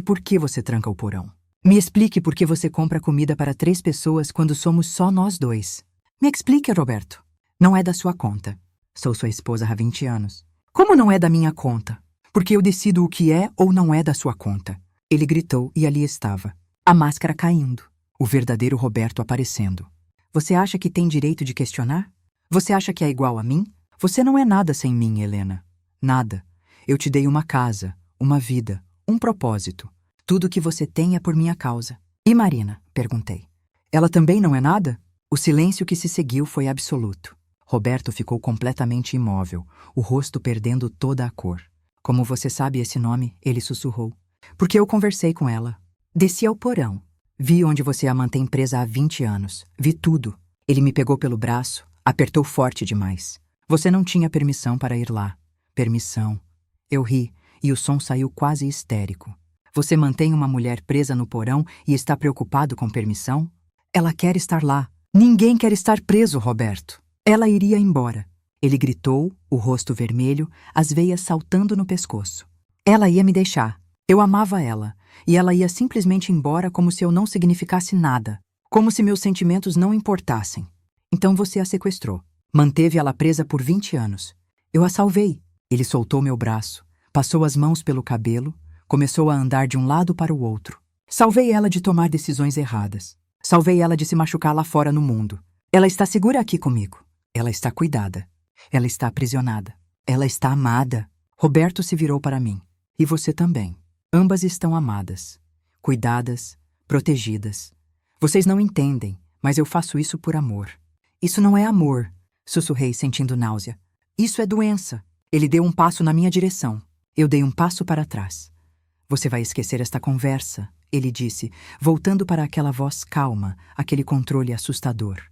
por que você tranca o porão. Me explique por que você compra comida para 3 pessoas quando somos só nós 2. Me explique, Roberto. Não é da sua conta. Sou sua esposa há 20 anos. Como não é da minha conta? Porque eu decido o que é ou não é da sua conta. Ele gritou e ali estava. A máscara caindo. O verdadeiro Roberto aparecendo. Você acha que tem direito de questionar? Você acha que é igual a mim? Você não é nada sem mim, Helena. Nada. Eu te dei uma casa, uma vida, um propósito. Tudo que você tem é por minha causa. E Marina? Perguntei. Ela também não é nada? O silêncio que se seguiu foi absoluto. Roberto ficou completamente imóvel, o rosto perdendo toda a cor. Como você sabe esse nome? Ele sussurrou. Porque eu conversei com ela. Desci ao porão. Vi onde você a mantém presa há 20 anos. Vi tudo. Ele me pegou pelo braço, apertou forte demais. Você não tinha permissão para ir lá. Permissão. Eu ri, e o som saiu quase histérico. Você mantém uma mulher presa no porão e está preocupado com permissão? Ela quer estar lá. Ninguém quer estar preso, Roberto. Ela iria embora. Ele gritou, o rosto vermelho, as veias saltando no pescoço. Ela ia me deixar. Eu amava ela, e ela ia simplesmente embora como se eu não significasse nada, como se meus sentimentos não importassem. Então você a sequestrou. Manteve ela presa por 20 anos. Eu a salvei. Ele soltou meu braço, passou as mãos pelo cabelo, começou a andar de um lado para o outro. Salvei ela de tomar decisões erradas. Salvei ela de se machucar lá fora no mundo. Ela está segura aqui comigo. Ela está cuidada. Ela está aprisionada. Ela está amada. Roberto se virou para mim. E você também. Ambas estão amadas, cuidadas, protegidas. Vocês não entendem, mas eu faço isso por amor. Isso não é amor, sussurrei sentindo náusea. Isso é doença. Ele deu um passo na minha direção. Eu dei um passo para trás. Você vai esquecer esta conversa, ele disse, voltando para aquela voz calma, aquele controle assustador.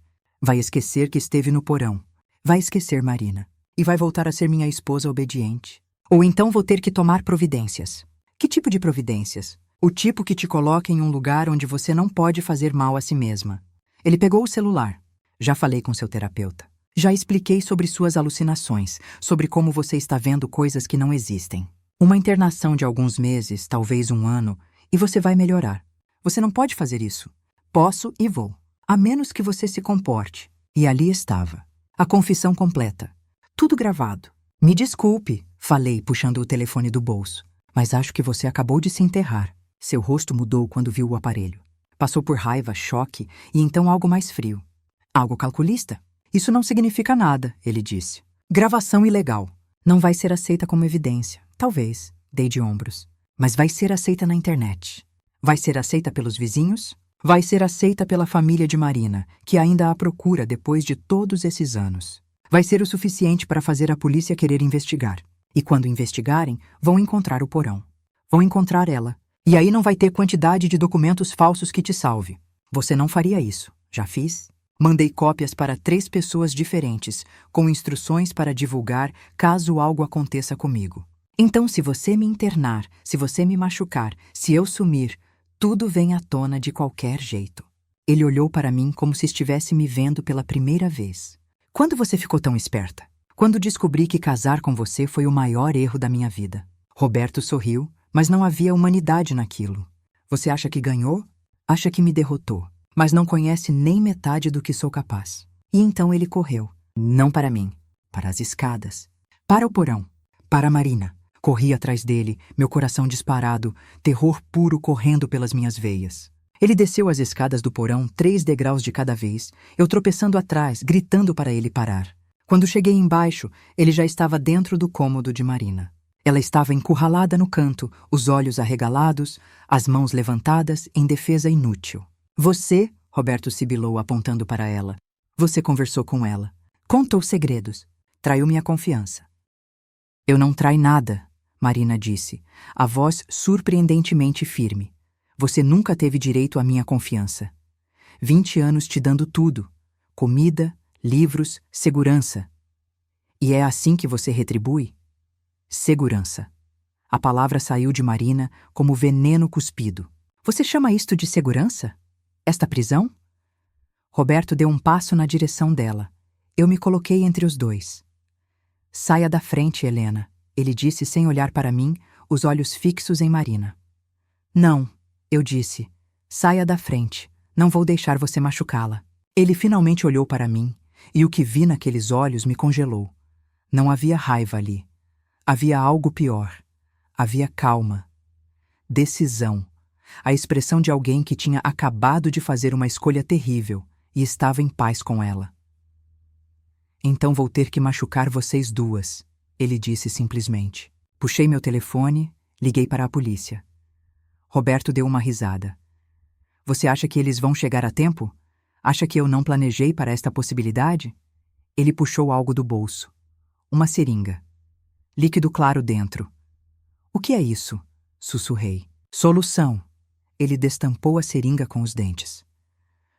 Vai esquecer que esteve no porão. Vai esquecer, Marina. E vai voltar a ser minha esposa obediente. Ou então vou ter que tomar providências. Que tipo de providências? O tipo que te coloca em um lugar onde você não pode fazer mal a si mesma. Ele pegou o celular. Já falei com seu terapeuta. Já expliquei sobre suas alucinações, sobre como você está vendo coisas que não existem. Uma internação de alguns meses, talvez um ano, e você vai melhorar. Você não pode fazer isso. Posso e vou. A menos que você se comporte. E ali estava. A confissão completa. Tudo gravado. Me desculpe, falei, puxando o telefone do bolso. Mas acho que você acabou de se enterrar. Seu rosto mudou quando viu o aparelho. Passou por raiva, choque e então algo mais frio. Algo calculista? Isso não significa nada, ele disse. Gravação ilegal. Não vai ser aceita como evidência. Talvez, dei de ombros. Mas vai ser aceita na internet. Vai ser aceita pelos vizinhos? Vai ser aceita pela família de Marina, que ainda a procura depois de todos esses anos. Vai ser o suficiente para fazer a polícia querer investigar. E quando investigarem, vão encontrar o porão. Vão encontrar ela. E aí não vai ter quantidade de documentos falsos que te salve. Você não faria isso. Já fiz? Mandei cópias para 3 pessoas diferentes, com instruções para divulgar caso algo aconteça comigo. Então, se você me internar, se você me machucar, se eu sumir, tudo vem à tona de qualquer jeito. Ele olhou para mim como se estivesse me vendo pela primeira vez. Quando você ficou tão esperta? Quando descobri que casar com você foi o maior erro da minha vida. Roberto sorriu, mas não havia humanidade naquilo. Você acha que ganhou? Acha que me derrotou, mas não conhece nem metade do que sou capaz. E então ele correu. Não para mim, para as escadas. Para o porão. Para Marina. Corri atrás dele, meu coração disparado, terror puro correndo pelas minhas veias. Ele desceu as escadas do porão 3 degraus de cada vez, eu tropeçando atrás, gritando para ele parar. Quando cheguei embaixo, ele já estava dentro do cômodo de Marina. Ela estava encurralada no canto, os olhos arregalados, as mãos levantadas em defesa inútil. Você, Roberto sibilou apontando para ela, você conversou com ela, contou segredos, traiu minha confiança. Eu não trai nada, Marina disse, a voz surpreendentemente firme. Você nunca teve direito à minha confiança. 20 anos te dando tudo, comida, livros, segurança. E é assim que você retribui? Segurança. A palavra saiu de Marina como veneno cuspido. Você chama isto de segurança? Esta prisão? Roberto deu um passo na direção dela. Eu me coloquei entre os dois. Saia da frente, Helena, ele disse sem olhar para mim, os olhos fixos em Marina. Não, eu disse. Saia da frente. Não vou deixar você machucá-la. Ele finalmente olhou para mim, e o que vi naqueles olhos me congelou. Não havia raiva ali. Havia algo pior. Havia calma. Decisão. A expressão de alguém que tinha acabado de fazer uma escolha terrível e estava em paz com ela. Então vou ter que machucar vocês duas, ele disse simplesmente. Puxei meu telefone, liguei para a polícia. Roberto deu uma risada. Você acha que eles vão chegar a tempo? Acha que eu não planejei para esta possibilidade? Ele puxou algo do bolso. Uma seringa. Líquido claro dentro. O que é isso? Sussurrei. Solução. Ele destampou a seringa com os dentes.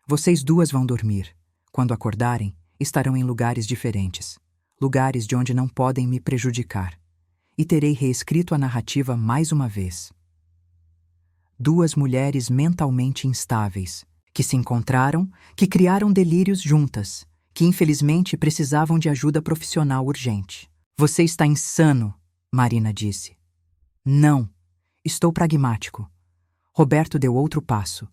Vocês duas vão dormir. Quando acordarem, estarão em lugares diferentes. Lugares de onde não podem me prejudicar. E terei reescrito a narrativa mais uma vez. Duas mulheres mentalmente instáveis, que se encontraram, que criaram delírios juntas, que infelizmente precisavam de ajuda profissional urgente. Você está insano, Marina disse. Não, estou pragmático. Roberto deu outro passo.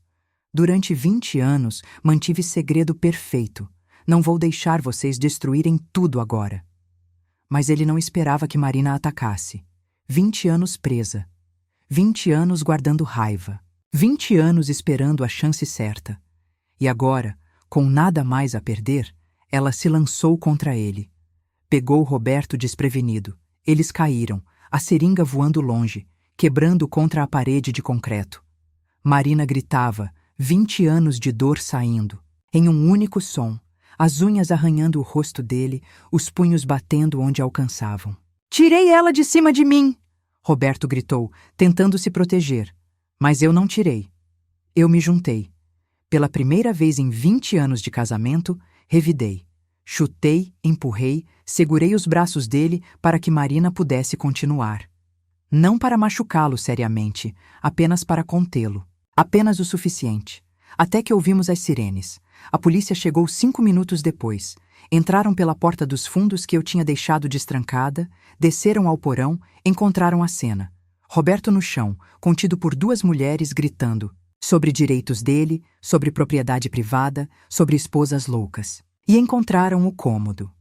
Durante 20 anos, mantive segredo perfeito. Não vou deixar vocês destruírem tudo agora. Mas ele não esperava que Marina atacasse. 20 anos presa. 20 anos guardando raiva. 20 anos esperando a chance certa. E agora, com nada mais a perder, ela se lançou contra ele. Pegou Roberto desprevenido. Eles caíram, a seringa voando longe, quebrando contra a parede de concreto. Marina gritava, 20 anos de dor saindo, em um único som, as unhas arranhando o rosto dele, os punhos batendo onde alcançavam. Tirei ela de cima de mim! Roberto gritou, tentando se proteger. Mas eu não tirei. Eu me juntei. Pela primeira vez em 20 anos de casamento, revidei. Chutei, empurrei, segurei os braços dele para que Marina pudesse continuar. Não para machucá-lo seriamente, apenas para contê-lo. Apenas o suficiente. Até que ouvimos as sirenes. A polícia chegou 5 minutos depois. Entraram pela porta dos fundos que eu tinha deixado destrancada, desceram ao porão, encontraram a cena. Roberto no chão, contido por 2 mulheres gritando. Sobre direitos dele, sobre propriedade privada, sobre esposas loucas. E encontraram o cômodo.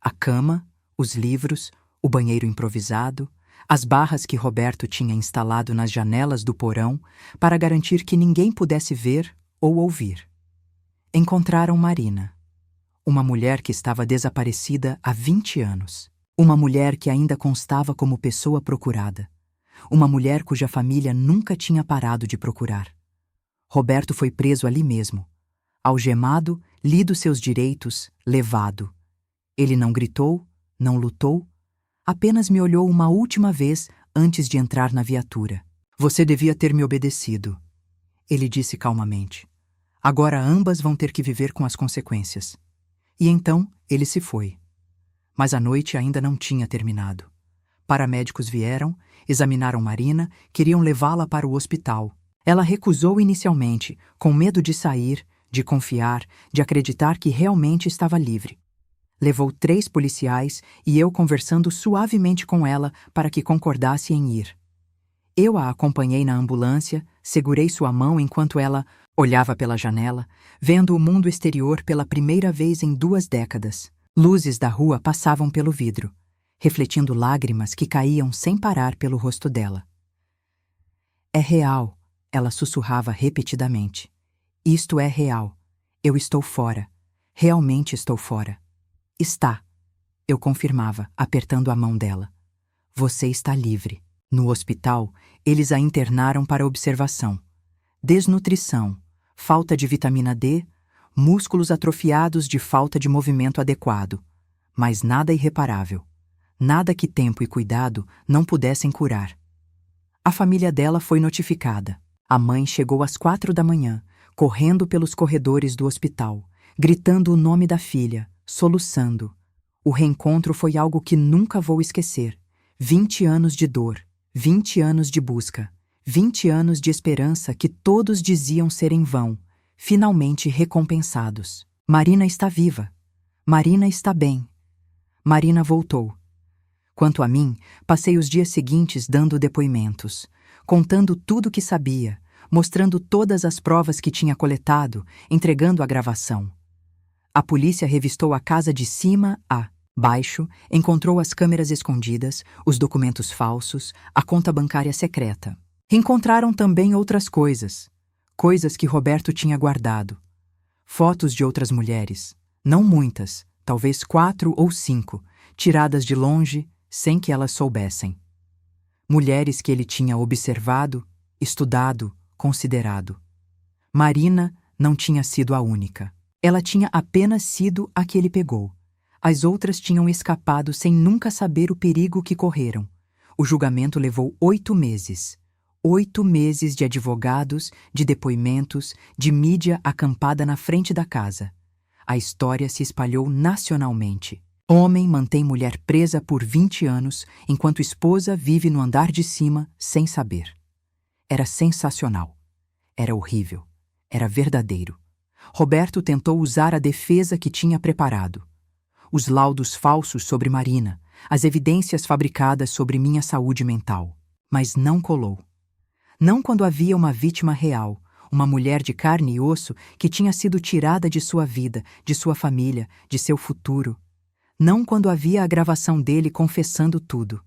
A cama, os livros, o banheiro improvisado, as barras que Roberto tinha instalado nas janelas do porão para garantir que ninguém pudesse ver ou ouvir. Encontraram Marina, uma mulher que estava desaparecida há 20 anos. Uma mulher que ainda constava como pessoa procurada. Uma mulher cuja família nunca tinha parado de procurar. Roberto foi preso ali mesmo. Algemado, lido seus direitos, levado. Ele não gritou, não lutou, apenas me olhou uma última vez antes de entrar na viatura. Você devia ter me obedecido, ele disse calmamente. Agora ambas vão ter que viver com as consequências. E então ele se foi. Mas a noite ainda não tinha terminado. Paramédicos vieram, examinaram Marina, queriam levá-la para o hospital. Ela recusou inicialmente, com medo de sair, de confiar, de acreditar que realmente estava livre. Levou 3 policiais e eu conversando suavemente com ela para que concordasse em ir. Eu a acompanhei na ambulância, segurei sua mão enquanto ela olhava pela janela, vendo o mundo exterior pela primeira vez em 2 décadas. Luzes da rua passavam pelo vidro, refletindo lágrimas que caíam sem parar pelo rosto dela. É real, ela sussurrava repetidamente. Isto é real. Eu estou fora. Realmente estou fora. Está, eu confirmava, apertando a mão dela. Você está livre. No hospital, eles a internaram para observação. Desnutrição, falta de vitamina D, músculos atrofiados de falta de movimento adequado. Mas nada irreparável. Nada que tempo e cuidado não pudessem curar. A família dela foi notificada. A mãe chegou às 4 da manhã, correndo pelos corredores do hospital, gritando o nome da filha, soluçando. O reencontro foi algo que nunca vou esquecer. 20 anos de dor, 20 anos de busca, 20 anos de esperança que todos diziam ser em vão, finalmente recompensados. Marina está viva. Marina está bem. Marina voltou. Quanto a mim, passei os dias seguintes dando depoimentos, contando tudo o que sabia, mostrando todas as provas que tinha coletado, entregando a gravação. A polícia revistou a casa de cima a baixo, encontrou as câmeras escondidas, os documentos falsos, a conta bancária secreta. Encontraram também outras coisas que Roberto tinha guardado. Fotos de outras mulheres, não muitas, talvez 4 ou 5, tiradas de longe, sem que elas soubessem. Mulheres que ele tinha observado, estudado, considerado. Marina não tinha sido a única. Ela tinha apenas sido a que ele pegou. As outras tinham escapado sem nunca saber o perigo que correram. O julgamento levou 8 meses. 8 meses de advogados, de depoimentos, de mídia acampada na frente da casa. A história se espalhou nacionalmente. Homem mantém mulher presa por 20 anos, enquanto esposa vive no andar de cima sem saber. Era sensacional. Era horrível. Era verdadeiro. Roberto tentou usar a defesa que tinha preparado. Os laudos falsos sobre Marina, as evidências fabricadas sobre minha saúde mental. Mas não colou. Não quando havia uma vítima real, uma mulher de carne e osso que tinha sido tirada de sua vida, de sua família, de seu futuro. Não quando havia a gravação dele confessando tudo.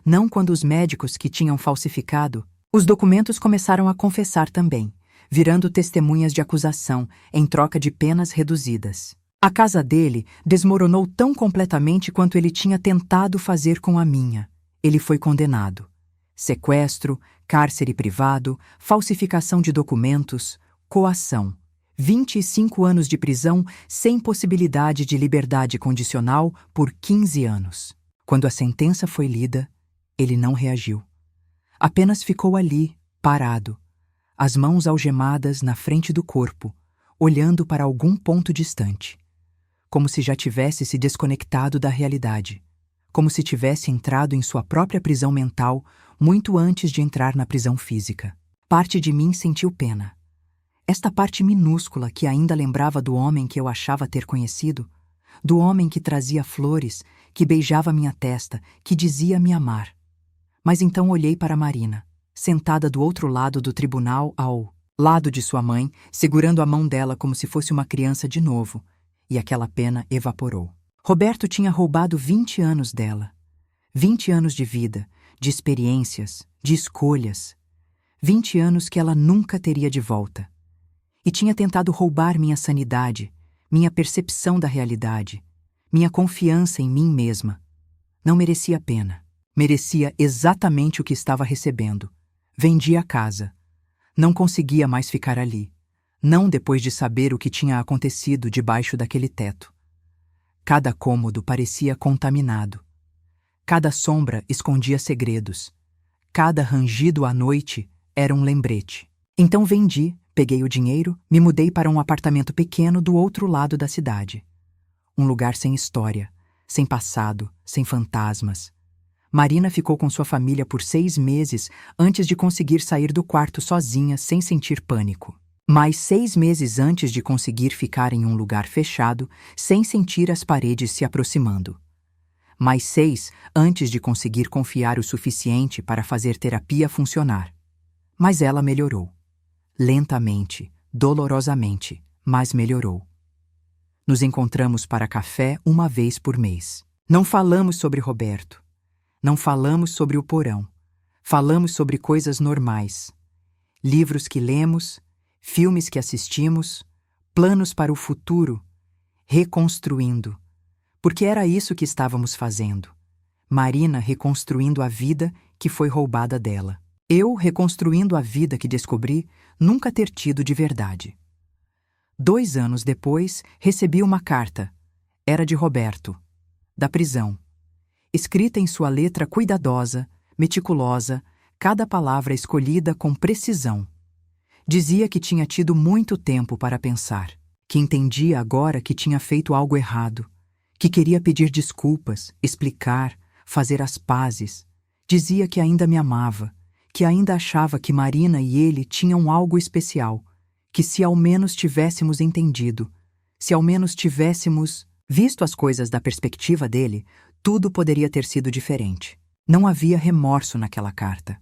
Não quando os médicos que tinham falsificado os documentos começaram a confessar também, virando testemunhas de acusação em troca de penas reduzidas. A casa dele desmoronou tão completamente quanto ele tinha tentado fazer com a minha. Ele foi condenado. Sequestro, cárcere privado, falsificação de documentos, coação. 25 anos de prisão sem possibilidade de liberdade condicional por 15 anos. Quando a sentença foi lida, ele não reagiu. Apenas ficou ali, parado, as mãos algemadas na frente do corpo, olhando para algum ponto distante. Como se já tivesse se desconectado da realidade. Como se tivesse entrado em sua própria prisão mental muito antes de entrar na prisão física. Parte de mim sentiu pena. Esta parte minúscula que ainda lembrava do homem que eu achava ter conhecido, do homem que trazia flores, que beijava minha testa, que dizia me amar. Mas então olhei para Marina, sentada do outro lado do tribunal ao lado de sua mãe, segurando a mão dela como se fosse uma criança de novo, e aquela pena evaporou. Roberto tinha roubado 20 anos dela. 20 anos de vida, de experiências, de escolhas. 20 anos que ela nunca teria de volta. E tinha tentado roubar minha sanidade, minha percepção da realidade, minha confiança em mim mesma. Não merecia a pena. Merecia exatamente o que estava recebendo. Vendi a casa. Não conseguia mais ficar ali. Não depois de saber o que tinha acontecido debaixo daquele teto. Cada cômodo parecia contaminado. Cada sombra escondia segredos. Cada rangido à noite era um lembrete. Então vendi, peguei o dinheiro, me mudei para um apartamento pequeno do outro lado da cidade. Um lugar sem história, sem passado, sem fantasmas. Marina ficou com sua família por 6 meses antes de conseguir sair do quarto sozinha sem sentir pânico. Mais 6 meses antes de conseguir ficar em um lugar fechado sem sentir as paredes se aproximando. Mais 6 antes de conseguir confiar o suficiente para fazer terapia funcionar. Mas ela melhorou. Lentamente, dolorosamente, mas melhorou. Nos encontramos para café uma vez por mês. Não falamos sobre Roberto. Não falamos sobre o porão. Falamos sobre coisas normais. Livros que lemos, filmes que assistimos, planos para o futuro, reconstruindo. Porque era isso que estávamos fazendo. Marina reconstruindo a vida que foi roubada dela. Eu reconstruindo a vida que descobri nunca ter tido de verdade. 2 anos depois, recebi uma carta. Era de Roberto, da prisão. Escrita em sua letra cuidadosa, meticulosa, cada palavra escolhida com precisão. Dizia que tinha tido muito tempo para pensar, que entendia agora que tinha feito algo errado, que queria pedir desculpas, explicar, fazer as pazes. Dizia que ainda me amava, que ainda achava que Marina e ele tinham algo especial, que se ao menos tivéssemos entendido, se ao menos tivéssemos visto as coisas da perspectiva dele, tudo poderia ter sido diferente. Não havia remorso naquela carta.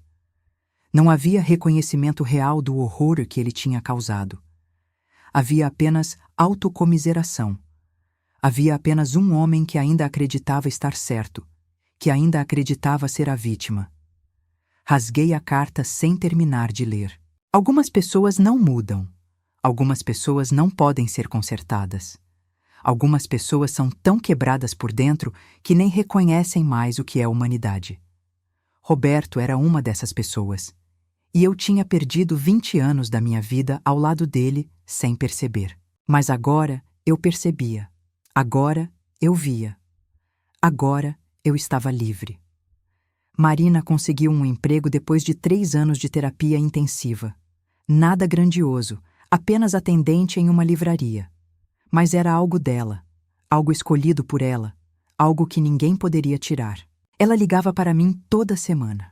Não havia reconhecimento real do horror que ele tinha causado. Havia apenas autocomiseração. Havia apenas um homem que ainda acreditava estar certo, que ainda acreditava ser a vítima. Rasguei a carta sem terminar de ler. Algumas pessoas não mudam. Algumas pessoas não podem ser consertadas. Algumas pessoas são tão quebradas por dentro que nem reconhecem mais o que é humanidade. Roberto era uma dessas pessoas. E eu tinha perdido 20 anos da minha vida ao lado dele sem perceber. Mas agora eu percebia. Agora eu via. Agora eu estava livre. Marina conseguiu um emprego depois de 3 anos de terapia intensiva. Nada grandioso, apenas atendente em uma livraria. Mas era algo dela, algo escolhido por ela, algo que ninguém poderia tirar. Ela ligava para mim toda semana.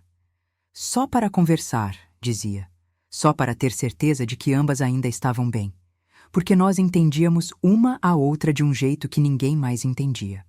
Só para conversar, dizia. Só para ter certeza de que ambas ainda estavam bem. Porque nós entendíamos uma a outra de um jeito que ninguém mais entendia.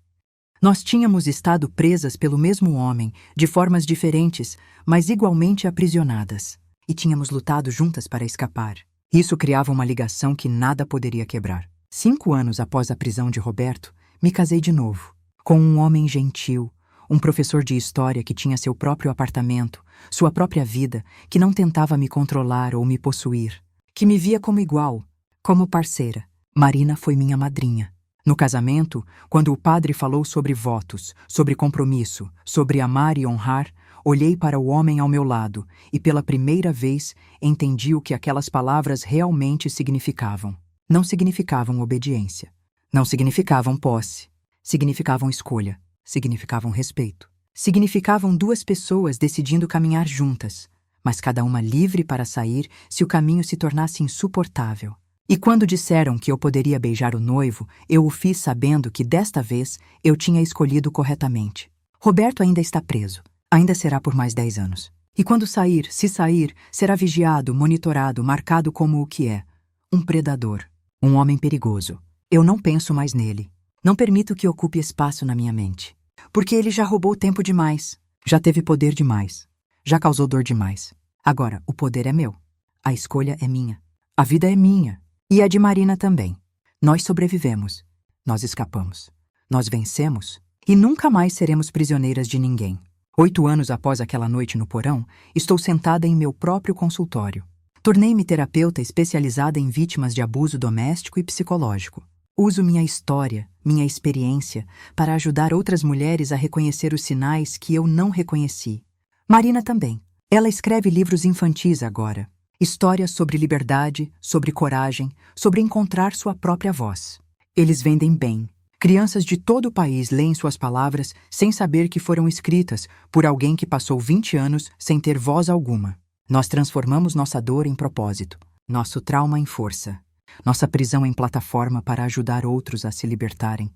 Nós tínhamos estado presas pelo mesmo homem, de formas diferentes, mas igualmente aprisionadas. E tínhamos lutado juntas para escapar. Isso criava uma ligação que nada poderia quebrar. 5 anos após a prisão de Roberto, me casei de novo. Com um homem gentil, um professor de história que tinha seu próprio apartamento, sua própria vida, que não tentava me controlar ou me possuir, que me via como igual, como parceira. Marina foi minha madrinha. No casamento, quando o padre falou sobre votos, sobre compromisso, sobre amar e honrar, olhei para o homem ao meu lado e pela primeira vez entendi o que aquelas palavras realmente significavam. Não significavam obediência. Não significavam posse. Significavam escolha. Significavam respeito. Significavam 2 pessoas decidindo caminhar juntas, mas cada uma livre para sair se o caminho se tornasse insuportável. E quando disseram que eu poderia beijar o noivo, eu o fiz sabendo que desta vez eu tinha escolhido corretamente. Roberto ainda está preso. Ainda será por mais 10 anos. E quando sair, se sair, será vigiado, monitorado, marcado como o que é. Um predador. Um homem perigoso. Eu não penso mais nele. Não permito que ocupe espaço na minha mente. Porque ele já roubou tempo demais. Já teve poder demais. Já causou dor demais. Agora, o poder é meu. A escolha é minha. A vida é minha. E a de Marina também. Nós sobrevivemos. Nós escapamos. Nós vencemos. E nunca mais seremos prisioneiras de ninguém. 8 anos após aquela noite no porão, estou sentada em meu próprio consultório. Tornei-me terapeuta especializada em vítimas de abuso doméstico e psicológico. Uso minha história, minha experiência, para ajudar outras mulheres a reconhecer os sinais que eu não reconheci. Marina também. Ela escreve livros infantis agora. Histórias sobre liberdade, sobre coragem, sobre encontrar sua própria voz. Eles vendem bem. Crianças de todo o país leem suas palavras sem saber que foram escritas por alguém que passou 20 anos sem ter voz alguma. Nós transformamos nossa dor em propósito, nosso trauma em força, nossa prisão em plataforma para ajudar outros a se libertarem.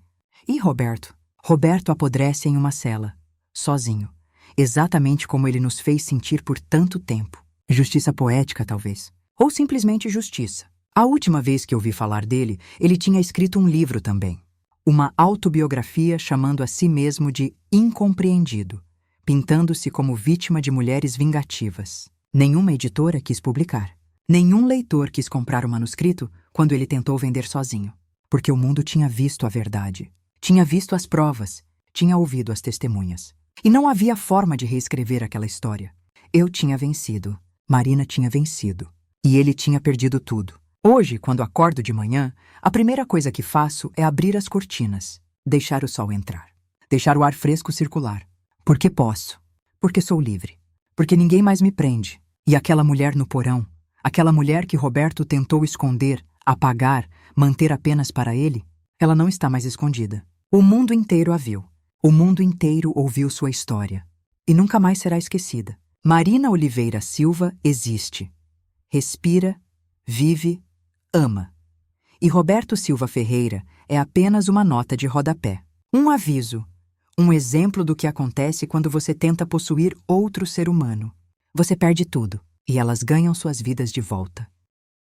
E Roberto? Roberto apodrece em uma cela, sozinho, exatamente como ele nos fez sentir por tanto tempo. Justiça poética, talvez. Ou simplesmente justiça. A última vez que ouvi falar dele, ele tinha escrito um livro também. Uma autobiografia chamando a si mesmo de incompreendido, pintando-se como vítima de mulheres vingativas. Nenhuma editora quis publicar. Nenhum leitor quis comprar o manuscrito quando ele tentou vender sozinho. Porque o mundo tinha visto a verdade. Tinha visto as provas. Tinha ouvido as testemunhas. E não havia forma de reescrever aquela história. Eu tinha vencido. Marina tinha vencido. E ele tinha perdido tudo. Hoje, quando acordo de manhã, a primeira coisa que faço é abrir as cortinas. Deixar o sol entrar. Deixar o ar fresco circular. Porque posso. Porque sou livre. Porque ninguém mais me prende. E aquela mulher no porão, aquela mulher que Roberto tentou esconder, apagar, manter apenas para ele, ela não está mais escondida. O mundo inteiro a viu. O mundo inteiro ouviu sua história. E nunca mais será esquecida. Marina Oliveira Silva existe. Respira, vive, ama. E Roberto Silva Ferreira é apenas uma nota de rodapé. Um aviso. Um exemplo do que acontece quando você tenta possuir outro ser humano. Você perde tudo, e elas ganham suas vidas de volta.